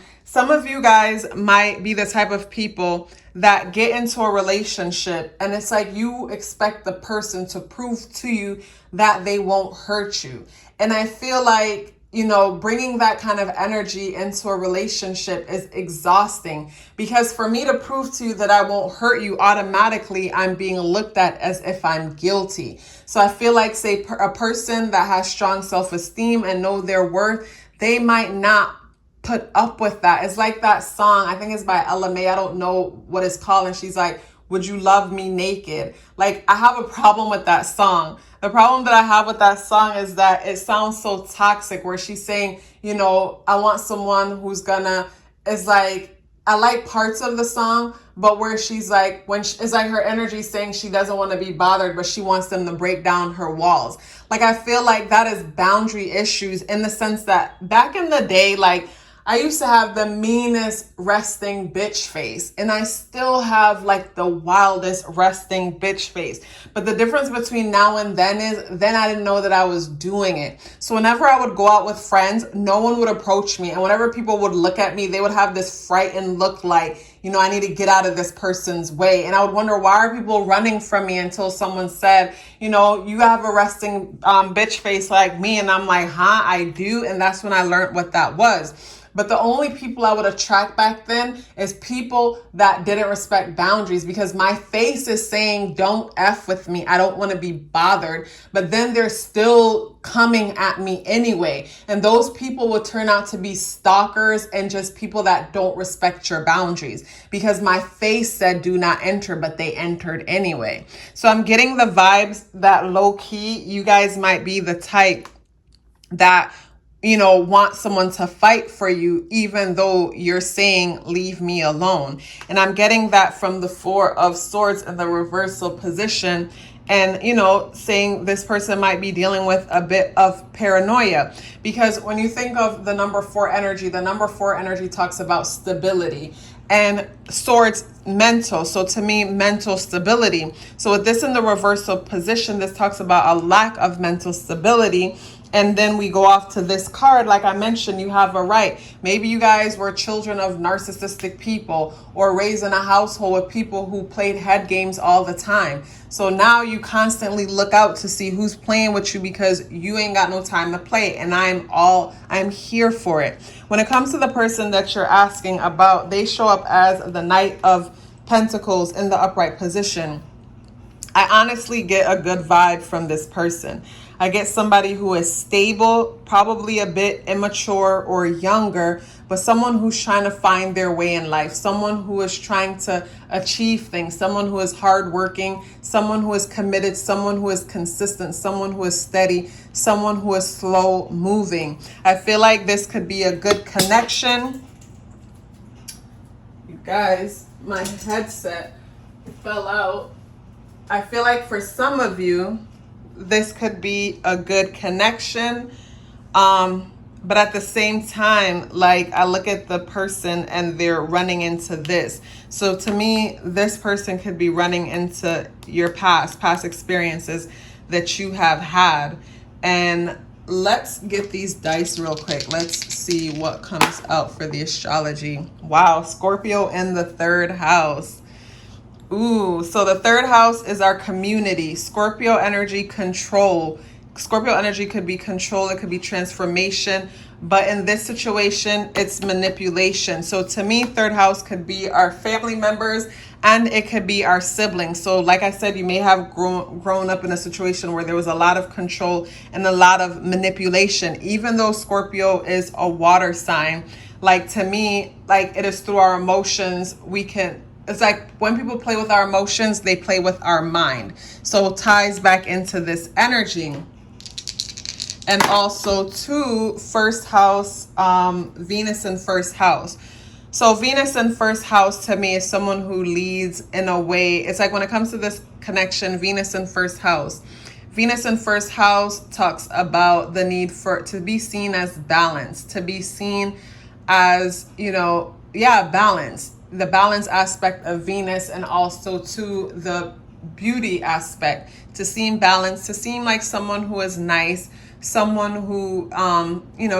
guys might be the type of people that get into a relationship, and it's like you expect the person to prove to you that they won't hurt you. And I feel like, you know, bringing that kind of energy into a relationship is exhausting, because for me to prove to you that I won't hurt you, automatically I'm being looked at as if I'm guilty. So I feel like, say, a person that has strong self-esteem and know their worth, they might not put up with that. It's like that song, I think it's by Ella May, I don't know what it's called, and she's like, would you love me naked? Like, I have a problem with that song. The problem that I have with that song is that it sounds so toxic, where she's saying, you know, I want someone who's it's like, I like parts of the song, but where she's like, it's like her energy saying she doesn't want to be bothered, but she wants them to break down her walls. Like, I feel like that is boundary issues, in the sense that back in the day, like, I used to have the meanest resting bitch face, and I still have like the wildest resting bitch face. But the difference between now and then is, then I didn't know that I was doing it. So whenever I would go out with friends, no one would approach me. And whenever people would look at me, they would have this frightened look like, you know, I need to get out of this person's way. And I would wonder, why are people running from me, until someone said, you know, you have a resting bitch face like me. And I'm like, huh, I do. And that's when I learned what that was. But the only people I would attract back then is people that didn't respect boundaries, because my face is saying, don't F with me. I don't want to be bothered. But then they're still coming at me anyway. And those people would turn out to be stalkers and just people that don't respect your boundaries, because my face said do not enter, but they entered anyway. So I'm getting the vibes that low key, you guys might be the type that, you know, want someone to fight for you, even though you're saying, leave me alone. And I'm getting that from the 4 of Swords in the reversal position. And, you know, saying this person might be dealing with a bit of paranoia, because when you think of the number 4 energy, the number 4 energy talks about stability, and Swords mental. So to me, mental stability. So with this in the reversal position, this talks about a lack of mental stability. And then we go off to this card. Like I mentioned, you have a right. Maybe you guys were children of narcissistic people, or raised in a household with people who played head games all the time. So now you constantly look out to see who's playing with you, because you ain't got no time to play. And I'm here for it. When it comes to the person that you're asking about, they show up as the Knight of Pentacles in the upright position. I honestly get a good vibe from this person. I get somebody who is stable, probably a bit immature or younger, but someone who's trying to find their way in life, someone who is trying to achieve things, someone who is hardworking, someone who is committed, someone who is consistent, someone who is steady, someone who is slow moving. I feel like this could be a good connection. You guys, my headset fell out. I feel like for some of you, this could be a good connection. But at the same time, like I look at the person and they're running into this. So to me, this person could be running into your past experiences that you have had. And let's get these dice real quick. Let's see what comes out for the astrology. Wow, Scorpio in the third house. Ooh, so the third house is our community. Scorpio energy, control. Scorpio energy could be control, it could be transformation, but in this situation, it's manipulation. So to me, third house could be our family members and it could be our siblings. So like I said, you may have grown up in a situation where there was a lot of control and a lot of manipulation. Even though Scorpio is a water sign, like to me, like it is through our emotions, it's like when people play with our emotions, they play with our mind. So it ties back into this energy. And also to first house, Venus in first house. So Venus in first house to me is someone who leads in a way. It's like when it comes to this connection, Venus in first house. Venus in first house talks about the need to be seen as balanced, to be seen as, balance. The balance aspect of Venus, and also to the beauty aspect, to seem balanced, to seem like someone who is nice, someone who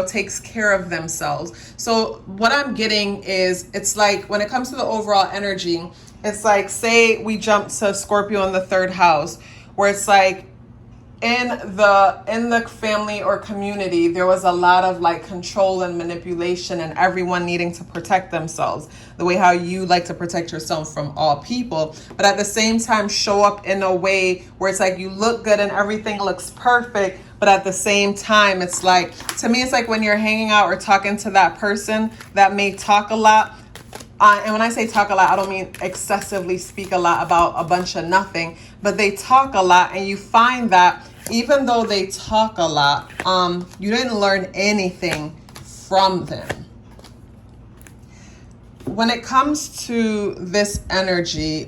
takes care of themselves. So what I'm getting is, it's like when it comes to the overall energy, it's like, say we jump to Scorpio in the third house, where it's like in the family or community, there was a lot of like control and manipulation and everyone needing to protect themselves the way how you like to protect yourself from all people, but at the same time show up in a way where it's like you look good and everything looks perfect, but at the same time, it's like, to me, it's like when you're hanging out or talking to that person that may talk a lot. And when I say talk a lot, I don't mean excessively speak a lot about a bunch of nothing, but they talk a lot, and you find that even though they talk a lot, you didn't learn anything from them. When it comes to this energy,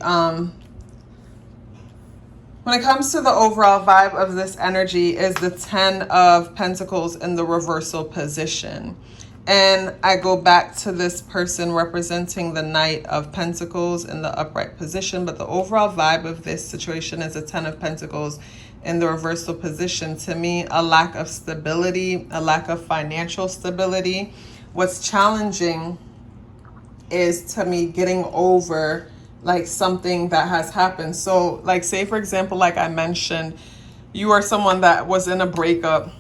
when it comes to the overall vibe of this energy is the 10 of Pentacles in the reversal position. And I go back to this person representing the Knight of Pentacles in the upright position. But the overall vibe of this situation is a 10 of Pentacles in the reversal position. To me, a lack of stability, a lack of financial stability. What's challenging is, to me, getting over like something that has happened. So like, say for example, like I mentioned, you are someone that was in a breakup,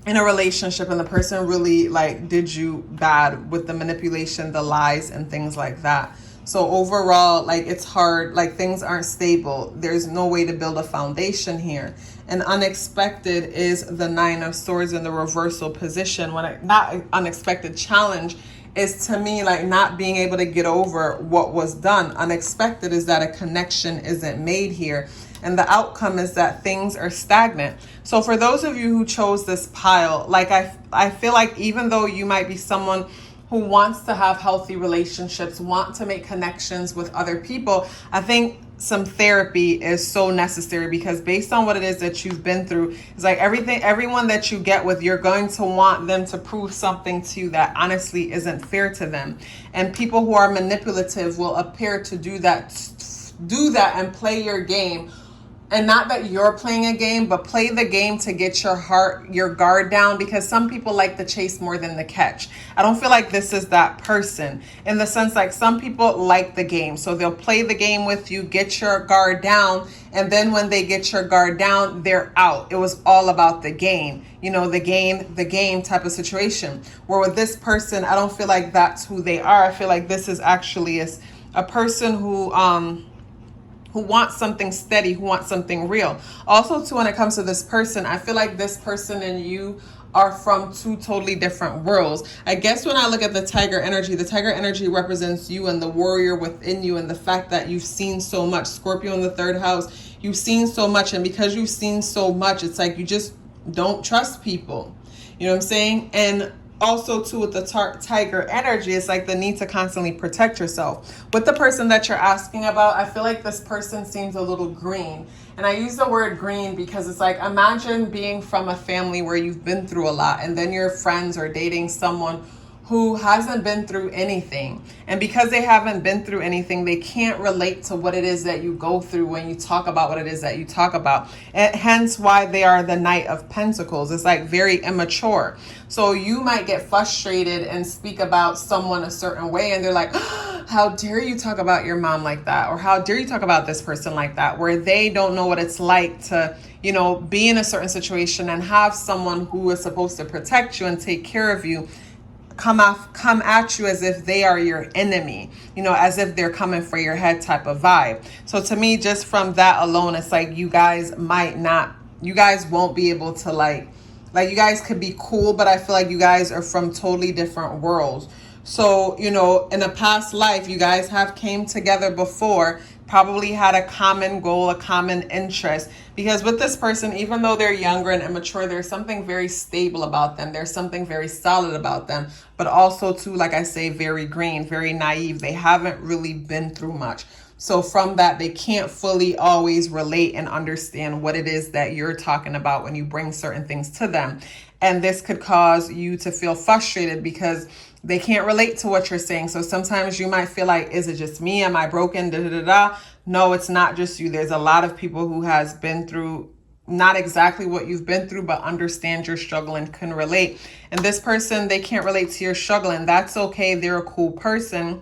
in a relationship, and the person really like did you bad with the manipulation, the lies, and things like that. So overall, like it's hard, like things aren't stable. There's no way to build a foundation here. And unexpected is the 9 of Swords in the reversal position. Not unexpected challenge is, to me, like not being able to get over what was done. Unexpected is that a connection isn't made here. And the outcome is that things are stagnant. So for those of you who chose this pile, like I feel like even though you might be someone who wants to have healthy relationships, want to make connections with other people, I think some therapy is so necessary, because based on what it is that you've been through, it's like everyone that you get with, you're going to want them to prove something to you that honestly isn't fair to them. And people who are manipulative will appear to do that and play your game. And not that you're playing a game, but play the game to get your guard down, because some people like the chase more than the catch. I don't feel like this is that person, in the sense like some people like the game. So they'll play the game with you, get your guard down. And then when they get your guard down, they're out. It was all about the game, the game type of situation. Where with this person, I don't feel like that's who they are. I feel like this is actually a person who wants something steady, who wants something real. Also, too, when it comes to this person, I feel like this person and you are from two totally different worlds. I guess when I look at the tiger energy represents you and the warrior within you, and the fact that you've seen so much. Scorpio in the 3rd house, you've seen so much, and because you've seen so much, it's like you just don't trust people. You know what I'm saying? And also too, with the tiger energy, it's like the need to constantly protect yourself. With the person that you're asking about, I feel like this person seems a little green. And I use the word green because it's like, imagine being from a family where you've been through a lot, and then your friends are dating someone who hasn't been through anything. And because they haven't been through anything, they can't relate to what it is that you go through when you talk about what it is that you talk about. And hence why they are the Knight of Pentacles. It's like very immature. So you might get frustrated and speak about someone a certain way, and they're like, oh, how dare you talk about your mom like that? Or how dare you talk about this person like that? Where they don't know what it's like to, you know, be in a certain situation and have someone who is supposed to protect you and take care of you come at you as if they are your enemy, you know, as if they're coming for your head type of vibe. So to me, just from that alone, it's like you guys won't be able to like you guys could be cool, but I feel like you guys are from totally different worlds. So, you know, in a past life, you guys have came together before, probably had a common goal, a common interest. Because with this person, even though they're younger and immature, there's something very stable about them. There's something very solid about them. But also too, like I say, very green, very naive. They haven't really been through much. So from that, they can't fully always relate and understand what it is that you're talking about when you bring certain things to them. And this could cause you to feel frustrated because they can't relate to what you're saying. So sometimes you might feel like, is it just me? Am I broken? Da, da, da, da. No, it's not just you. There's a lot of people who has been through not exactly what you've been through, but understand your struggle and can relate. And this person, they can't relate to your struggle, and that's okay. They're a cool person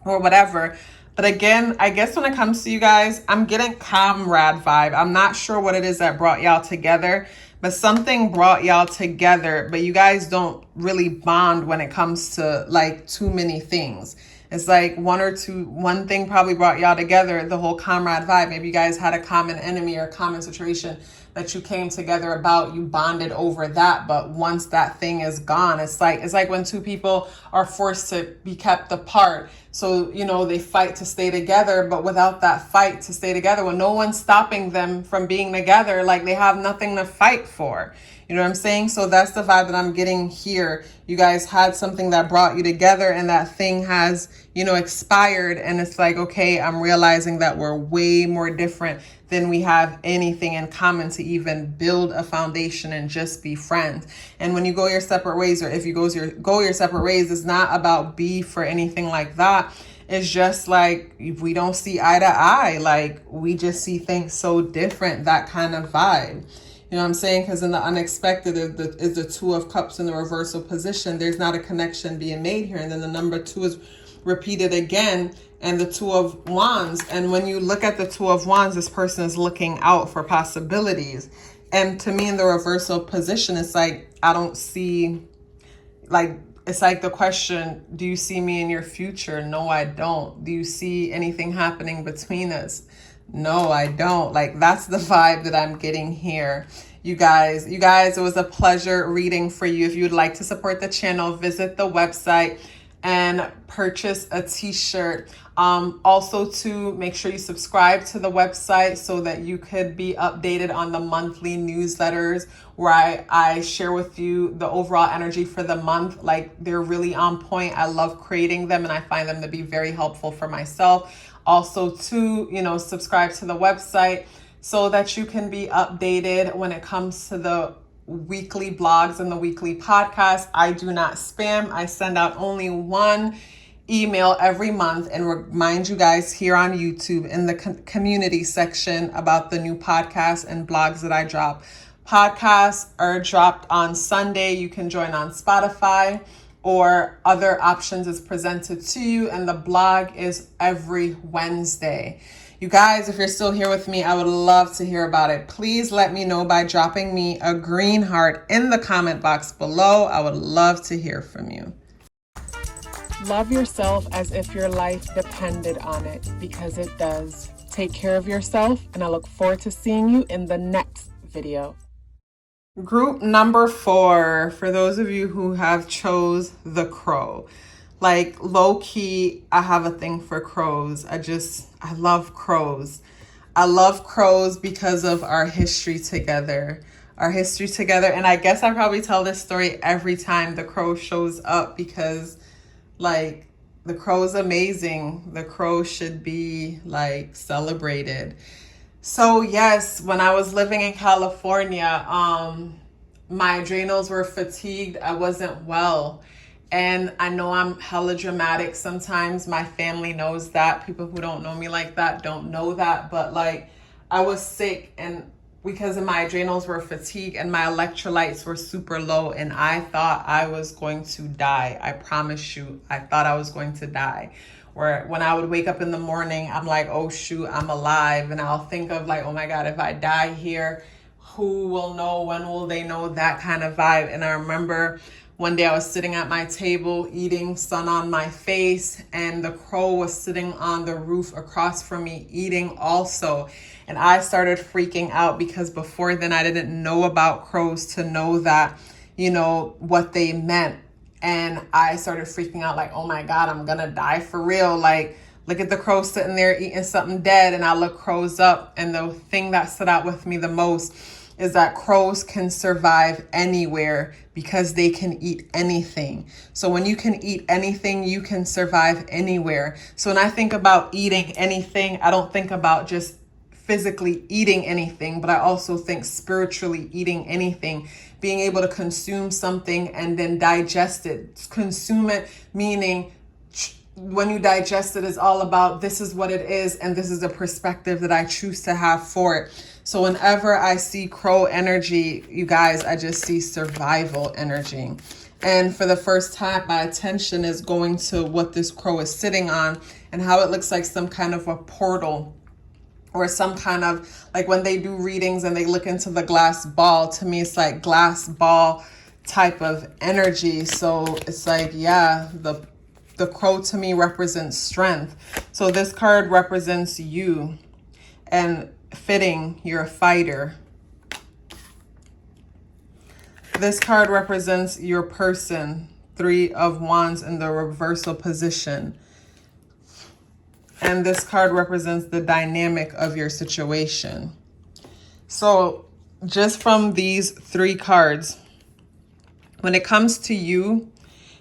or whatever. But again, I guess when it comes to you guys, I'm getting comrade vibe. I'm not sure what it is that brought y'all together, but something brought y'all together, but you guys don't really bond when it comes to like too many things. It's like one thing probably brought y'all together, the whole comrade vibe. Maybe you guys had a common enemy or a common situation that you came together about, you bonded over that. But once that thing is gone, it's like when two people are forced to be kept apart. So, you know, they fight to stay together, but without that fight to stay together, when no one's stopping them from being together, like they have nothing to fight for. You know what I'm saying? So that's the vibe that I'm getting here. You guys had something that brought you together, and that thing has, you know, expired. And it's like, okay, I'm realizing that we're way more different than we have anything in common to even build a foundation and just be friends. And when you go your separate ways, or if you go your separate ways, it's not about beef or anything like that. It's just like, if we don't see eye to eye, like we just see things so different, that kind of vibe. You know what I'm saying? Because in the unexpected is the 2 of Cups in the reversal position. There's not a connection being made here. And then the number 2 is repeated again, and the 2 of Wands. And when you look at the 2 of Wands, this person is looking out for possibilities. And to me, in the reversal position, it's like, I don't see, like, it's like the question, do you see me in your future? No, I don't. Do you see anything happening between us? No, I don't. Like, that's the vibe that I'm getting here. You guys, it was a pleasure reading for you. If you'd like to support the channel, visit the website and purchase a t-shirt. Also to make sure you subscribe to the website so that you could be updated on the monthly newsletters where I share with you the overall energy for the month. Like, they're really on point. I love creating them, and I find them to be very helpful for myself. Also to, you know, subscribe to the website so that you can be updated when it comes to the weekly blogs and the weekly podcast. I do not spam. I send out only one email every month and remind you guys here on YouTube in the community section about the new podcasts and blogs that I drop. Podcasts are dropped on Sunday. You can join on Spotify, or other options is presented to you, and the blog is every Wednesday. You guys, if you're still here with me, I would love to hear about it. Please let me know by dropping me a green heart in the comment box below. I would love to hear from you. Love yourself as if your life depended on it, because it does. Take care of yourself, and I look forward to seeing you in the next video. Group number 4, for those of you who have chose the crow. Like, low key, I have a thing for crows. I love crows. I love crows because of our history together. Our history together. And I guess I probably tell this story every time the crow shows up because, like, the crow is amazing. The crow should be, like, celebrated. So yes, when I was living in California, my adrenals were fatigued. I wasn't well. And I know I'm hella dramatic sometimes. My family knows that. People who don't know me like that don't know that. But like, I was sick, and because of my adrenals were fatigued and my electrolytes were super low, and I thought I was going to die. I promise you, I thought I was going to die. Where when I would wake up in the morning, I'm like, oh shoot, I'm alive. And I'll think of like, oh my God, if I die here, who will know? When will they know? That kind of vibe. And I remember one day I was sitting at my table eating, sun on my face, and the crow was sitting on the roof across from me eating also. And I started freaking out because before then I didn't know about crows to know that, you know, what they meant. And I started freaking out like, oh my God, I'm gonna die for real. Like, look at the crow sitting there eating something dead. And I look crows up. And the thing that stood out with me the most is that crows can survive anywhere because they can eat anything. So when you can eat anything, you can survive anywhere. So when I think about eating anything, I don't think about just physically eating anything, but I also think spiritually eating anything, being able to consume something and then digest it. Consume it, meaning when you digest it, is all about this is what it is, and this is the perspective that I choose to have for it. So whenever I see crow energy, you guys, I just see survival energy. And for the first time, my attention is going to what this crow is sitting on and how it looks like some kind of a portal, or some kind of, like when they do readings and they look into the glass ball, to me it's like glass ball type of energy. So it's like, yeah, the crow to me represents strength. So this card represents you, and fitting, you're a fighter. This card represents your person, 3 of Wands in the reversal position. And this card represents the dynamic of your situation. So just from these 3 cards, when it comes to you,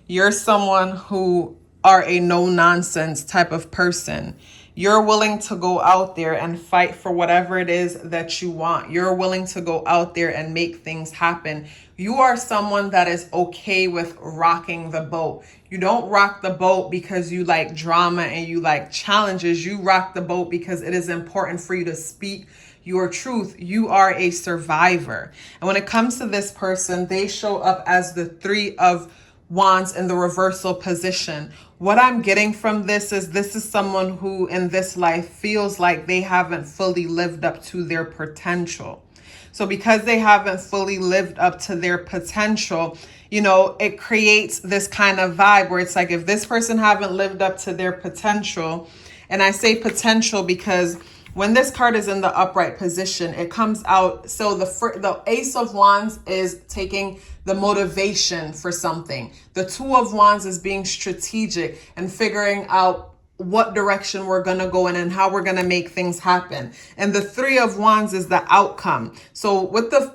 you're someone who are a no-nonsense type of person. You're willing to go out there and fight for whatever it is that you want. You're willing to go out there and make things happen. You are someone that is okay with rocking the boat. You don't rock the boat because you like drama and you like challenges. You rock the boat because it is important for you to speak your truth. You are a survivor. And when it comes to this person, they show up as the 3 of Wands in the reversal position. What I'm getting from this is someone who in this life feels like they haven't fully lived up to their potential. So because they haven't fully lived up to their potential, you know, it creates this kind of vibe where it's like, if this person haven't lived up to their potential, and I say potential because when this card is in the upright position, it comes out. So the Ace of Wands is taking the motivation for something. The 2 of Wands is being strategic and figuring out what direction we're going to go in and how we're going to make things happen. And the 3 of Wands is the outcome. So with the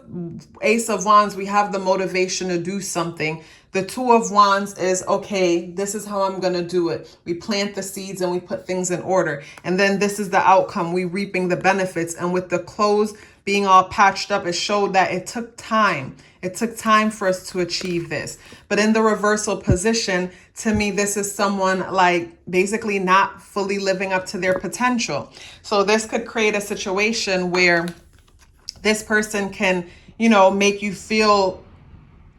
Ace of Wands, we have the motivation to do something. The 2 of Wands is, okay, this is how I'm going to do it. We plant the seeds and we put things in order. And then this is the outcome. We reaping the benefits. And with the clothes being all patched up, it showed that it took time. It took time for us to achieve this. But in the reversal position, to me, this is someone like basically not fully living up to their potential. So this could create a situation where this person can, you know, make you feel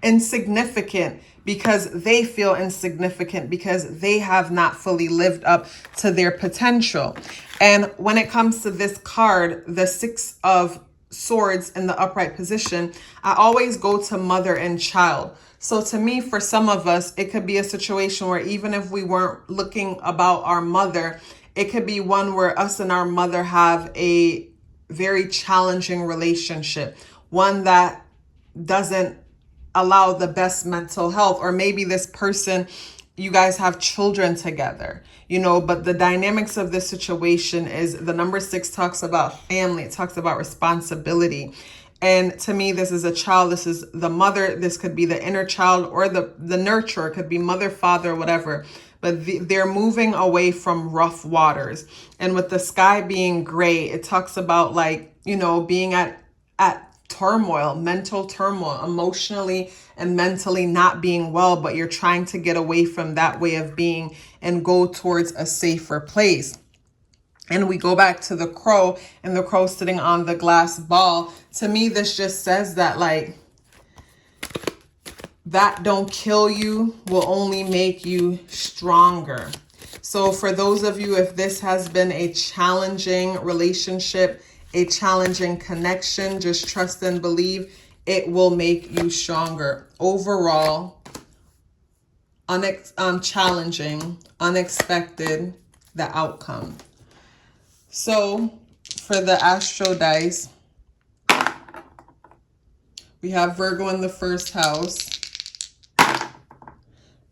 insignificant because they feel insignificant because they have not fully lived up to their potential. And when it comes to this card, the 6 of Swords in the upright position, I always go to mother and child. So to me, for some of us, it could be a situation where even if we weren't looking about our mother, it could be one where us and our mother have a very challenging relationship, one that doesn't allow the best mental health. Or maybe this person, you guys have children together, but the dynamics of this situation is the number 6 talks about family. It talks about responsibility. And to me, this is a child. This is the mother. This could be the inner child or the nurturer. It could be mother, father, whatever. But they're moving away from rough waters. And with the sky being gray, it talks about being at turmoil, mental turmoil, emotionally and mentally not being well, but you're trying to get away from that way of being and go towards a safer place. And we go back to the crow, and the crow sitting on the glass ball. To me, this just says that that don't kill you will only make you stronger. So for those of you, if this has been a challenging relationship, a challenging connection, just trust and believe it will make you stronger. Overall, challenging, unexpected, the outcome. So for the Astro dice, we have Virgo in the first house,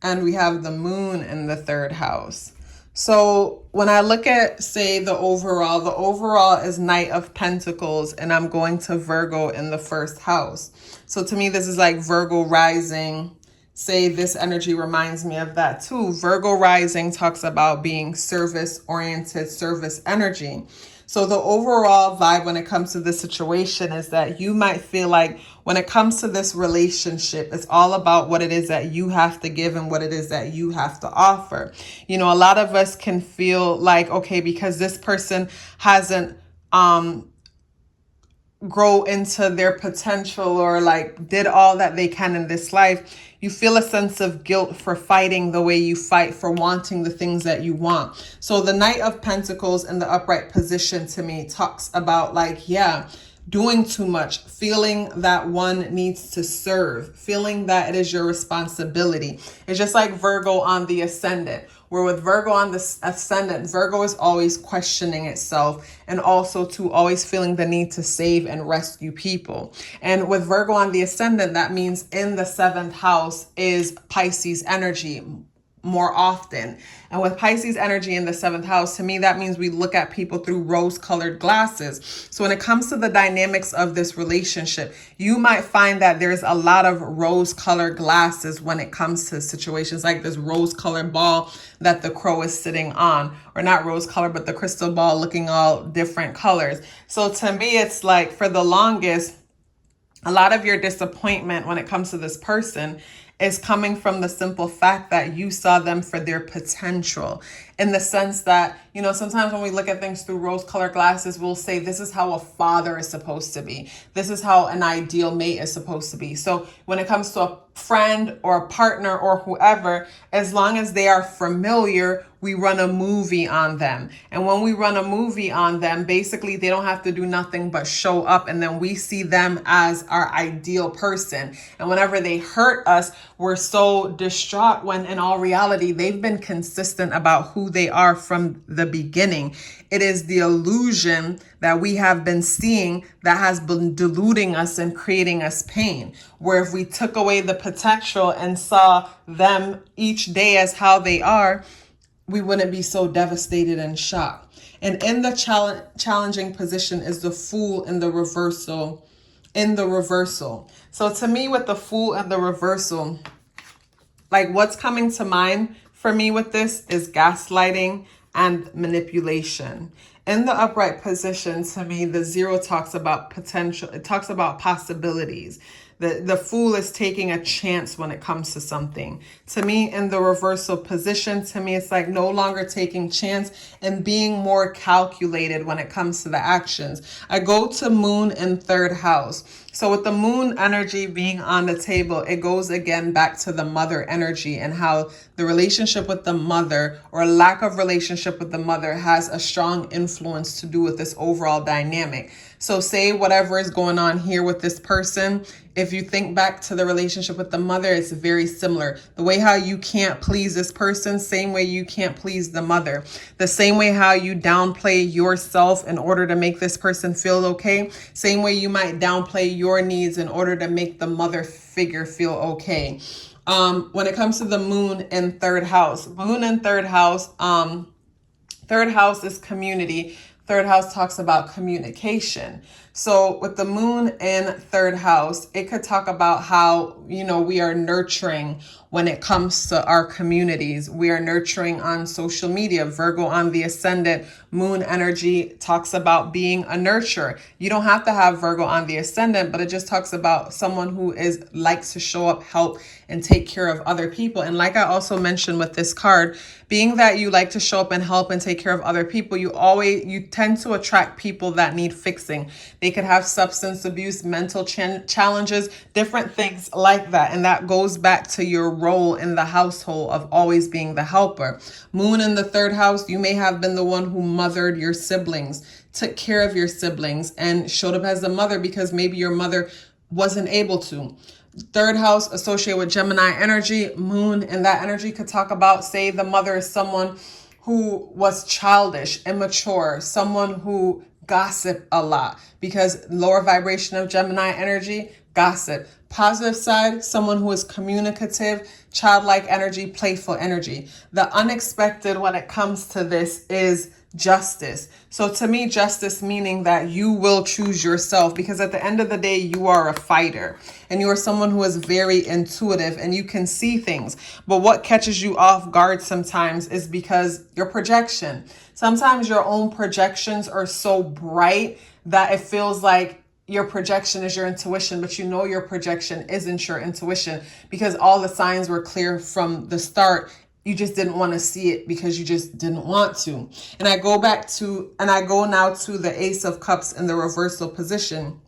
and we have the moon in the third house. So when I look at, say, the overall is Knight of Pentacles, and I'm going to Virgo in the first house. So to me, this is like Virgo rising. Say this energy reminds me of that too. Virgo rising talks about being service-oriented, service energy. So the overall vibe when it comes to this situation is that you might feel like when it comes to this relationship, it's all about what it is that you have to give and what it is that you have to offer. A lot of us can feel like, okay, because this person hasn't grow into their potential or did all that they can in this life, you feel a sense of guilt for fighting the way you fight, for wanting the things that you want. So the Knight of Pentacles in the upright position to me talks about doing too much, feeling that one needs to serve, feeling that it is your responsibility. It's just like Virgo on the ascendant, where with Virgo on the ascendant, Virgo is always questioning itself and also to always feeling the need to save and rescue people. And with Virgo on the ascendant, that means in the 7th house is Pisces energy more often. And with Pisces energy in the 7th house, to me, that means we look at people through rose-colored glasses. So when it comes to the dynamics of this relationship, you might find that there's a lot of rose-colored glasses when it comes to situations like this rose-colored ball that the crow is sitting on, or not rose-colored, but the crystal ball looking all different colors. So to me, it's like for the longest, a lot of your disappointment when it comes to this person is coming from the simple fact that you saw them for their potential, in the sense that, sometimes when we look at things through rose-colored glasses, we'll say, this is how a father is supposed to be. This is how an ideal mate is supposed to be. So when it comes to a friend or a partner or whoever, as long as they are familiar, we run a movie on them. And when we run a movie on them, basically they don't have to do nothing but show up, and then we see them as our ideal person. And whenever they hurt us, we're so distraught, when in all reality, they've been consistent about who they are from the beginning. It is the illusion that we have been seeing that has been deluding us and creating us pain. Where if we took away the potential and saw them each day as how they are, we wouldn't be so devastated and shocked. And in the challenging position is the Fool in the reversal. So to me, with the Fool and the reversal, what's coming to mind for me with this is gaslighting and manipulation. In the upright position, to me, the 0 talks about potential. It talks about possibilities. The Fool is taking a chance when it comes to something. To me, in the reversal position, to me, it's like no longer taking chance and being more calculated when it comes to the actions. I go to Moon in 3rd house. So with the Moon energy being on the table, it goes again back to the mother energy and how the relationship with the mother or lack of relationship with the mother has a strong influence to do with this overall dynamic. So say whatever is going on here with this person, if you think back to the relationship with the mother, it's very similar. The way how you can't please this person, same way you can't please the mother. The same way how you downplay yourself in order to make this person feel okay, same way you might downplay your needs in order to make the mother figure feel okay. When it comes to the moon in third house, third house is community. Third house talks about communication. So with the moon in third house, it could talk about how, we are nurturing when it comes to our communities. We are nurturing on social media. Virgo on the ascendant, moon energy talks about being a nurturer. You don't have to have Virgo on the ascendant, but it just talks about someone who likes to show up, help, and take care of other people. And like I also mentioned with this card, being that you like to show up and help and take care of other people, you tend to attract people that need fixing. They could have substance abuse, mental challenges, different things like that. And that goes back to your role in the household of always being the helper. Moon in the third house, you may have been the one who mothered your siblings, took care of your siblings, and showed up as a mother because maybe your mother wasn't able to. Third house associated with Gemini energy, moon, and that energy could talk about, say the mother is someone who was childish, immature, someone who gossiped a lot, because lower vibration of Gemini energy, gossip. Positive side, someone who is communicative, childlike energy, playful energy. The unexpected when it comes to this is justice. So to me, justice meaning that you will choose yourself, because at the end of the day, you are a fighter and you are someone who is very intuitive and you can see things. But what catches you off guard sometimes is because your projection. Sometimes your own projections are so bright that it feels like your projection is your intuition, but your projection isn't your intuition because all the signs were clear from the start. You just didn't want to see it because you just didn't want to. And I go now to the Ace of Cups in the reversal position.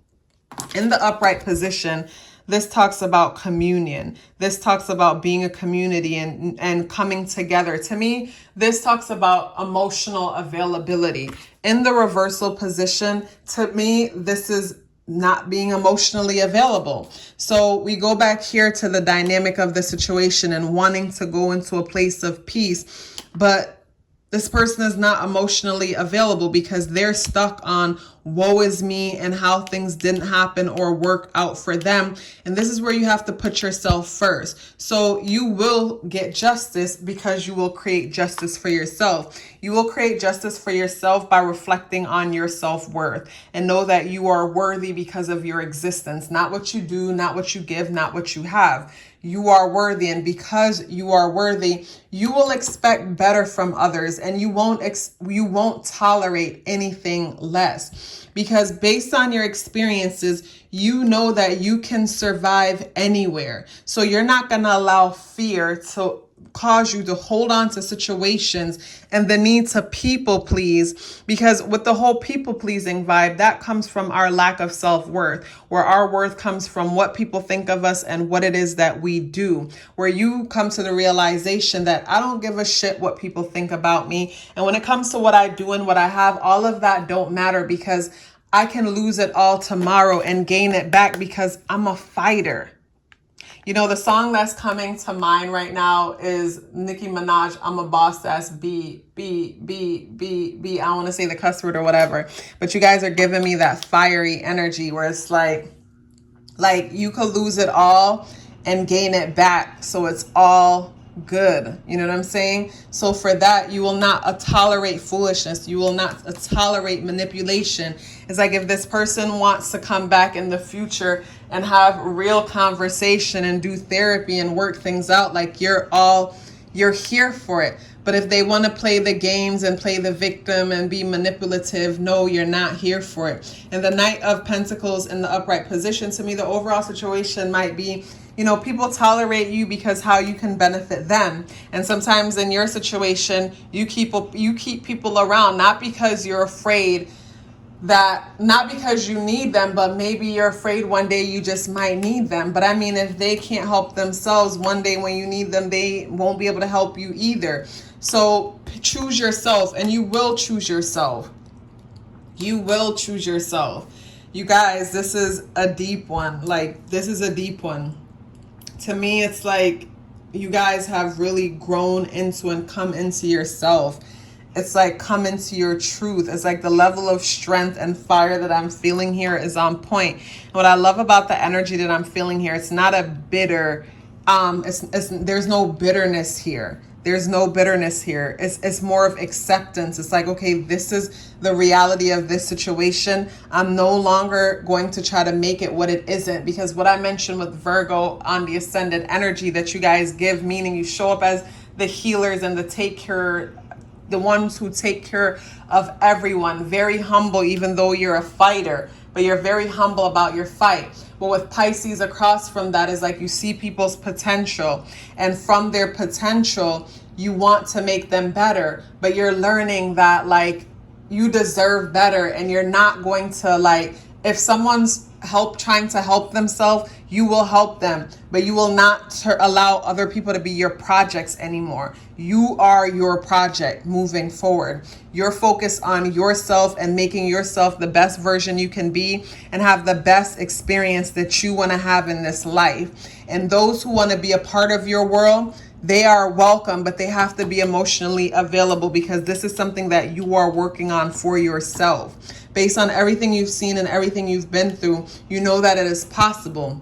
In the upright position, this talks about communion. This talks about being a community and coming together. To me, this talks about emotional availability. In the reversal position, to me, this is not being emotionally available. So we go back here to the dynamic of the situation and wanting to go into a place of peace, but this person is not emotionally available because they're stuck on woe is me and how things didn't happen or work out for them. And this is where you have to put yourself first. So you will get justice because you will create justice for yourself. You will create justice for yourself by reflecting on your self-worth and know that you are worthy because of your existence, not what you do, not what you give, not what you have. You are worthy, and because you are worthy, you will expect better from others, and you won't tolerate anything less, because based on your experiences, you know that you can survive anywhere. So you're not going to allow fear to cause you to hold on to situations and the need to people please, because with the whole people pleasing vibe, that comes from our lack of self-worth, where our worth comes from what people think of us and what it is that we do, where you come to the realization that I don't give a shit what people think about me. And when it comes to what I do and what I have, all of that don't matter because I can lose it all tomorrow and gain it back because I'm a fighter. The song that's coming to mind right now is Nicki Minaj, I'm a boss, that's B. I don't want to say the cuss word or whatever, but you guys are giving me that fiery energy where it's like you could lose it all and gain it back. So it's all good. You know what I'm saying? So for that, you will not tolerate foolishness. You will not tolerate manipulation. It's like if this person wants to come back in the future and have real conversation and do therapy and work things out, like you're here for it. But if they want to play the games and play the victim and be manipulative, no, you're not here for it. And the Knight of Pentacles in the upright position, to me, the overall situation might be, people tolerate you because how you can benefit them. And sometimes in your situation, you keep people around, not because you're afraid not because you need them, but maybe you're afraid one day you just might need them. But I mean, if they can't help themselves, one day when you need them, they won't be able to help you either. So choose yourself, and you will choose yourself. You will choose yourself. You guys, this is a deep one. Like, this is a deep one. To me, it's like you guys have really grown into and come into yourself. It's like come into your truth. It's like the level of strength and fire that I'm feeling here is on point. And what I love about the energy that I'm feeling here, it's not a bitter, there's no bitterness here. There's no bitterness here. It's more of acceptance. It's like, okay, this is the reality of this situation. I'm no longer going to try to make it what it isn't, because what I mentioned with Virgo on the ascended energy that you guys give, meaning you show up as the healers and the ones who take care of everyone. Very humble, even though you're a fighter, but you're very humble about your fight. But with Pisces across from that is like you see people's potential, and from their potential, you want to make them better, but you're learning that like you deserve better, and you're not going to like, if someone's trying to help themselves, you will help them, but you will not allow other people to be your projects anymore. You are your project moving forward. You're focused on yourself and making yourself the best version you can be and have the best experience that you want to have in this life. And those who want to be a part of your world, they are welcome, but they have to be emotionally available, because this is something that you are working on for yourself. Based on everything you've seen and everything you've been through, you know that it is possible.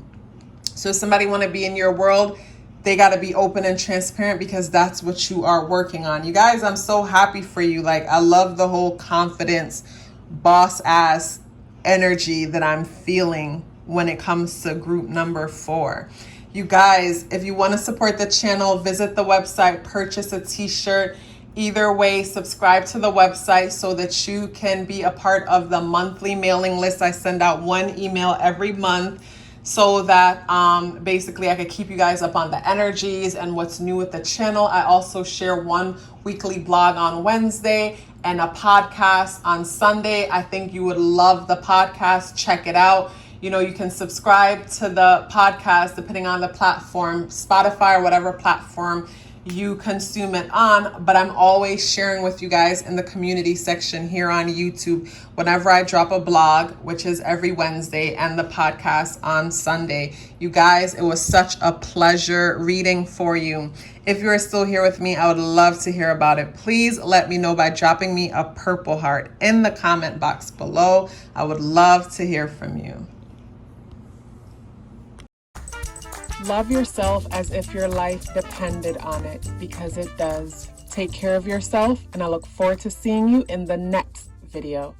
So if somebody want to be in your world, they got to be open and transparent, because that's what you are working on. You guys, I'm so happy for you. Like, I love the whole confidence, boss ass energy that I'm feeling when it comes to group number 4. You guys, if you want to support the channel, visit the website, purchase a t-shirt. Either way, subscribe to the website so that you can be a part of the monthly mailing list. I send out one email every month so that basically I could keep you guys up on the energies and what's new with the channel. I also share one weekly blog on Wednesday and a podcast on Sunday. I think you would love the podcast. Check it out. You know, you can subscribe to the podcast depending on the platform, Spotify or whatever platform you consume it on, but I'm always sharing with you guys in the community section here on YouTube whenever I drop a blog, which is every Wednesday, and the podcast on Sunday. You guys, it was such a pleasure reading for you. If you're still here with me, I would love to hear about it. Please let me know by dropping me a purple heart in the comment box below. I would love to hear from you. Love yourself as if your life depended on it, because it does. Take care of yourself, and I look forward to seeing you in the next video.